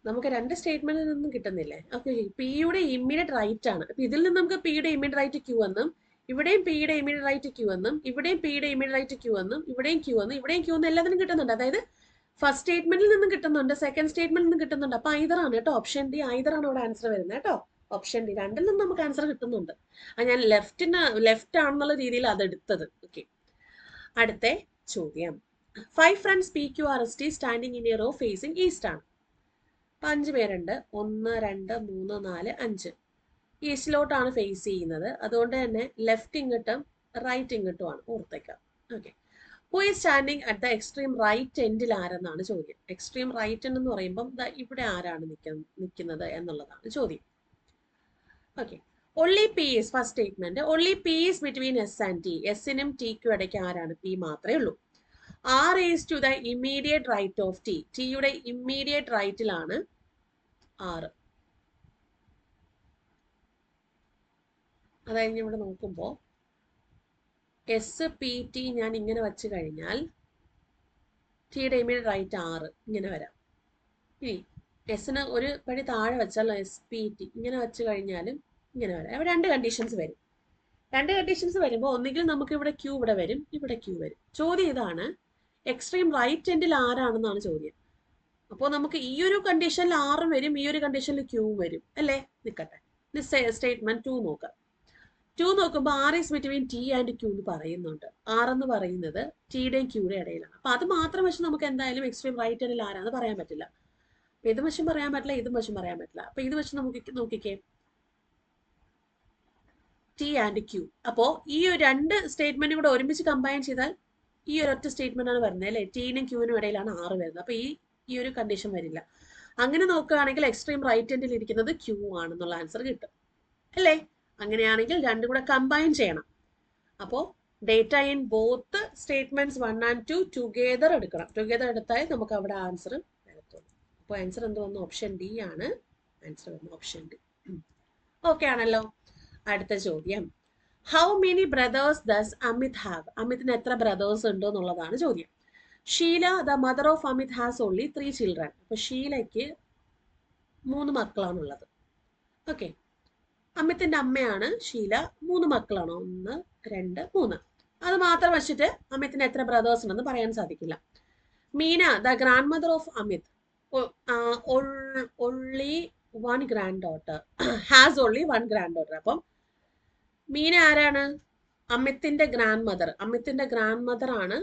നമുക്ക് 2 സ്റ്റേറ്റ്മെന്റിൽ നിന്നും കിട്ടുന്നില്ലേ? ഓക്കെ, പിയുടെ ഇമ്മീഡിയറ്റ് റൈറ്റ് ആണ്. അപ്പൊ ഇതിൽ നിന്ന് നമുക്ക് പിയുടെ ഇമ്മീഡിയറ്റ് റൈറ്റ് Q എന്നും, ഇവിടെയും പിയുടെ ഇമ്മീഡിയറ്റ് റൈറ്റ് Q എന്നും, ഇവിടെയും പിയുടെ ഇമ്മീഡിയറ്റ് റൈറ്റ് Q എന്നും, ഇവിടെയും Q എന്നും, ഇവിടെയും Q എന്നും എല്ലാത്തിനും കിട്ടുന്നുണ്ട്. അതായത് ഫസ്റ്റ് സ്റ്റേറ്റ്മെന്റിൽ നിന്നും കിട്ടുന്നുണ്ട്, സെക്കൻഡ് സ്റ്റേറ്റ്മെന്റിൽ നിന്നും കിട്ടുന്നുണ്ട്. അപ്പൊ ഐതറാണ് കേട്ടോ, ഓപ്ഷൻ ഡി ഐതറാണ് ഇവിടെ ആൻസർ വരുന്നത് കേട്ടോ. ഓപ്ഷൻ ഡി, രണ്ടിൽ നിന്നും നമുക്ക് ആൻസർ കിട്ടുന്നുണ്ട്. ഞാൻ ലെഫ്റ്റ് ആണെന്നുള്ള രീതിയിൽ അത് എടുത്തത്. ഓക്കെ, അടുത്ത ചോദ്യം. 5 friends PQRST standing in a row facing east ആണ്. 5 പേരുണ്ട്. 1 2 3 4 5. ഈസ്റ്റിലോട്ടാണ് ഫേസ് ചെയ്യുന്നത്. അതുകൊണ്ട് തന്നെ ലെഫ്റ്റ് ഇങ്ങോട്ടും റൈറ്റ് ഇങ്ങോട്ടുമാണ്, ഓർത്തേക്കാം. Okay, who is standing at the extreme right എൻഡിൽ ആരെന്നാണ് ചോദ്യം. എക്സ്ട്രീം റൈറ്റ് എൻഡ് എന്ന് പറയുമ്പം ഇവിടെ ആരാണ് നിൽക്കുന്നത് എന്നുള്ളതാണ് ചോദ്യം. Okay, only P is first statement. only P is between S and T. എസിനും ടിക്കും ഇടയ്ക്ക് ആരാണ്? P മാത്രമേ ഉള്ളൂ. R is to the immediate right of T. ടിയുടെ ഇമ്മീഡിയറ്റ് റൈറ്റിലാണ് R. അതായത് ഇവിടെ നോക്കുമ്പോൾ SPT ഞാൻ ഇങ്ങനെ വെച്ച് കഴിഞ്ഞാൽ ടിയുടെ ഇമ്മീഡിയറ്റ് റൈറ്റ് R ഇങ്ങനെ വരാം. ഇനി എസിന് ഒരു പടി താഴെ വെച്ചാൽ SPT ഇങ്ങനെ വെച്ച് കഴിഞ്ഞാലും ഇങ്ങനെ വരാം. അവിടെ 2 കണ്ടീഷൻസ് വരും. 2 കണ്ടീഷൻസ് വരുമ്പോൾ ഒന്നുകിൽ നമുക്ക് ഇവിടെ Q ഇവിടെ വരും, ഇവിടെ Q വരും. ചോദ്യം ഇതാണ്, എക്സ്ട്രീം റൈറ്റ് എൻഡിൽ ആരാണെന്നാണ് ചോദ്യം. അപ്പോൾ നമുക്ക് ഈ ഒരു കണ്ടീഷനിൽ ആറും വരും, ഈ ഒരു കണ്ടീഷനിൽ Qവും വരും അല്ലേ? നിൽക്കട്ടെ, സ്റ്റേറ്റ്മെന്റ് 2 നോക്കാം. 2 നോക്കുമ്പോൾ R is between T and Q എന്ന് പറയുന്നുണ്ട്. R എന്ന് പറയുന്നത് ടിയുടെയും Qയുടെയും ഇടയിലാണ്. അപ്പൊ അത് മാത്രം വെച്ച് നമുക്ക് എന്തായാലും എക്സ്ട്രീം റൈറ്റ് എൻഡിൽ ആരാന്ന് പറയാൻ പറ്റില്ല. ഇതും വശം പറയാൻ പറ്റില്ല, ഇതും വശം പറയാൻ പറ്റില്ല. അപ്പൊ ഇത് വെച്ച് നമുക്ക് നോക്കിക്കേ, ടി ആൻഡ് ക്യൂ. അപ്പോൾ ഈ ഒരു രണ്ട് സ്റ്റേറ്റ്മെന്റും കൂടെ ഒരുമിച്ച് കമ്പൈൻ ചെയ്താൽ ഈ ഒരു ഒറ്റ സ്റ്റേറ്റ്മെന്റ് ആണ് വരുന്നത് അല്ലേ. ടീനും ക്യൂവിനും ഇടയിലാണ് 6 വരുന്നത്. അപ്പോൾ ഈ ഒരു കണ്ടീഷൻ വരില്ല. അങ്ങനെ നോക്കുകയാണെങ്കിൽ എക്സ്ട്രീം റൈറ്റ് ഹാൻഡിൽ ഇരിക്കുന്നത് ക്യൂ ആണെന്നുള്ള ആൻസർ കിട്ടും അല്ലേ. അങ്ങനെയാണെങ്കിൽ രണ്ടും കൂടെ കമ്പൈൻ ചെയ്യണം. അപ്പോൾ data in both statements 1 and 2 together എടുക്കണം. ടുഗെദർ എടുത്താൽ നമുക്ക് അവിടെ ആൻസർ വരത്തുള്ളൂ. അപ്പോൾ ആൻസർ എന്ത് വന്നു? ഓപ്ഷൻ ഡി ആണ് ആൻസർ വന്നു. Option D. ഓക്കെ ആണല്ലോ. അടുത്ത ചോദ്യം, how many brothers does Amit have? അമിതിന് എത്ര ബ്രദേഴ്സ് ഉണ്ട് എന്നുള്ളതാണ് ചോദ്യം. Sheela the mother of Amit has only 3 children. അപ്പൊ ഷീലയ്ക്ക് 3 മക്കളാണുള്ളത്. ഓക്കെ, അമിത്തിന്റെ അമ്മയാണ് ഷീല. 3 മക്കളാണോ? 1, 2, 3. അത് മാത്രം വെച്ചിട്ട് അമിത്തിന് എത്ര ബ്രദേഴ്സ് ഉണ്ടെന്ന് പറയാൻ സാധിക്കില്ല. Meena the grand mother of Amit only 1 grand daughter, has only 1 grand daughter. അപ്പം മീന ആരാണ്? അമിത്തിന്റെ ഗ്രാൻഡ് മദർ. അമിത്തിന്റെ ഗ്രാൻഡ് മദർ ആണ്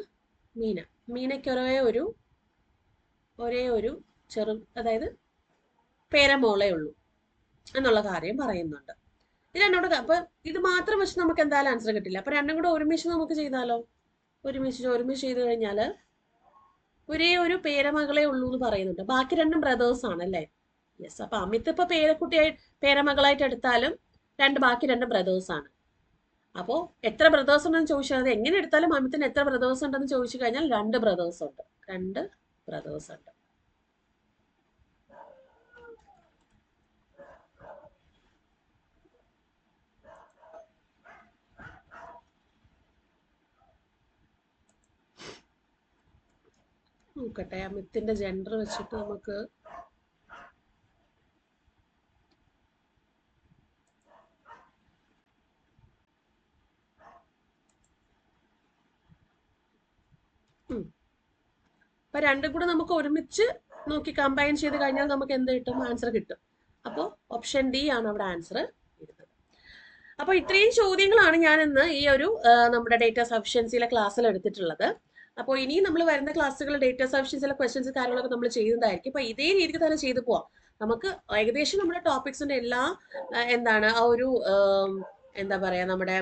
മീന. മീനയ്ക്ക് ഒരേ ഒരു അതായത് പേരമോളേ ഉള്ളൂ എന്നുള്ള കാര്യം പറയുന്നുണ്ട്. ഇത് രണ്ടും കൂടെ, അപ്പൊ ഇത് മാത്രം വെച്ച് നമുക്ക് എന്തായാലും ആൻസർ കിട്ടില്ല. അപ്പൊ രണ്ടും കൂടെ ഒരുമിച്ച് നമുക്ക് ചെയ്താലോ? ഒരുമിച്ച് ചെയ്ത് കഴിഞ്ഞാൽ ഒരേ ഒരു പേരമകളെ ഉള്ളൂ എന്ന് പറയുന്നുണ്ട്. ബാക്കി രണ്ടും ബ്രദേഴ്സ് ആണ് അല്ലേ. യെസ്. അപ്പൊ അമിത് ഇപ്പൊ പേരമകളായിട്ട് എടുത്താലും ബാക്കി രണ്ട് ബ്രദേഴ്സ് ആണ്. അപ്പോൾ എത്ര ബ്രദേഴ്സ് ഉണ്ടെന്ന് ചോദിച്ചാൽ, അത് എങ്ങനെ എടുത്താലും അമിത്തിന് എത്ര ബ്രദേഴ്സ് ഉണ്ടെന്ന് ചോദിച്ചു കഴിഞ്ഞാൽ 2 ബ്രദേഴ്സ് ഉണ്ട്. 2 ബ്രദേഴ്സ് ഉണ്ട്. നോക്കട്ടെ, അമിത്തിന്റെ ജെൻഡർ വെച്ചിട്ട് നമുക്ക് അപ്പൊ രണ്ടും കൂടെ നമുക്ക് ഒരുമിച്ച് നോക്കി കമ്പൈൻ ചെയ്ത് കഴിഞ്ഞാൽ നമുക്ക് എന്ത് കിട്ടും? ആൻസർ കിട്ടും. അപ്പോൾ ഓപ്ഷൻ ഡി ആണ് അവിടെ ആൻസർ വരുന്നത്. അപ്പോൾ ഇത്രയും ചോദ്യങ്ങളാണ് ഞാൻ ഇന്ന് ഈ ഒരു നമ്മുടെ ഡേറ്റ സഫിഷ്യൻസിയിലെ ക്ലാസ്സിൽ എടുത്തിട്ടുള്ളത്. അപ്പോൾ ഇനി നമ്മൾ വരുന്ന ക്ലാസ്സുകൾ ഡേറ്റ സഫിഷ്യൻസിയിലെ ക്വസ്റ്റ്യൻസ് കാര്യങ്ങളൊക്കെ നമ്മൾ ചെയ്യുന്നതായിരിക്കും. അപ്പൊ ഇതേ രീതിക്ക് തന്നെ ചെയ്തു പോവാം. നമുക്ക് ഏകദേശം നമ്മുടെ ടോപ്പിക്സിന്റെ എല്ലാ ആ ഒരു എന്താ പറയാ, നമ്മുടെ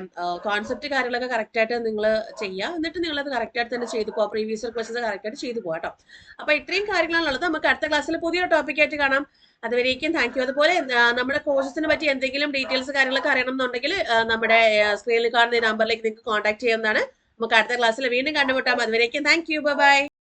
കോൺസെപ്റ്റ് കാര്യങ്ങളൊക്കെ കറക്റ്റ് ആയിട്ട് നിങ്ങൾ ചെയ്യുക. എന്നിട്ട് നിങ്ങളത് കറക്റ്റ് ആയിട്ട് തന്നെ ചെയ്തു പോവാം. പ്രീവിയസ് ക്വസ്റ്റ്യൻസ് കറക്റ്റ് ആയിട്ട് ചെയ്തു പോകാം കേട്ടോ. അപ്പൊ ഇത്രയും കാര്യങ്ങളാണുള്ളത്. നമുക്ക് അടുത്ത ക്ലാസ്സിൽ പുതിയൊരു ടോപ്പിക്കായിട്ട് കാണാം. അതുവരേക്കും താങ്ക് യു. അതുപോലെ നമ്മുടെ കോഴ്സിനെ പറ്റി എന്തെങ്കിലും ഡീറ്റെയിൽസ് കാര്യങ്ങളൊക്കെ അറിയണം എന്നുണ്ടെങ്കിൽ നമ്മുടെ സ്ക്രീനിൽ കാണുന്ന നമ്പറിലേക്ക് നിങ്ങൾക്ക് കോൺടാക്ട് ചെയ്യുന്നതാണ്. നമുക്ക് അടുത്ത ക്ലാസ്സിൽ വീണ്ടും കണ്ടുമുട്ടാം. അതുവരേക്കും താങ്ക് യു. ബൈ.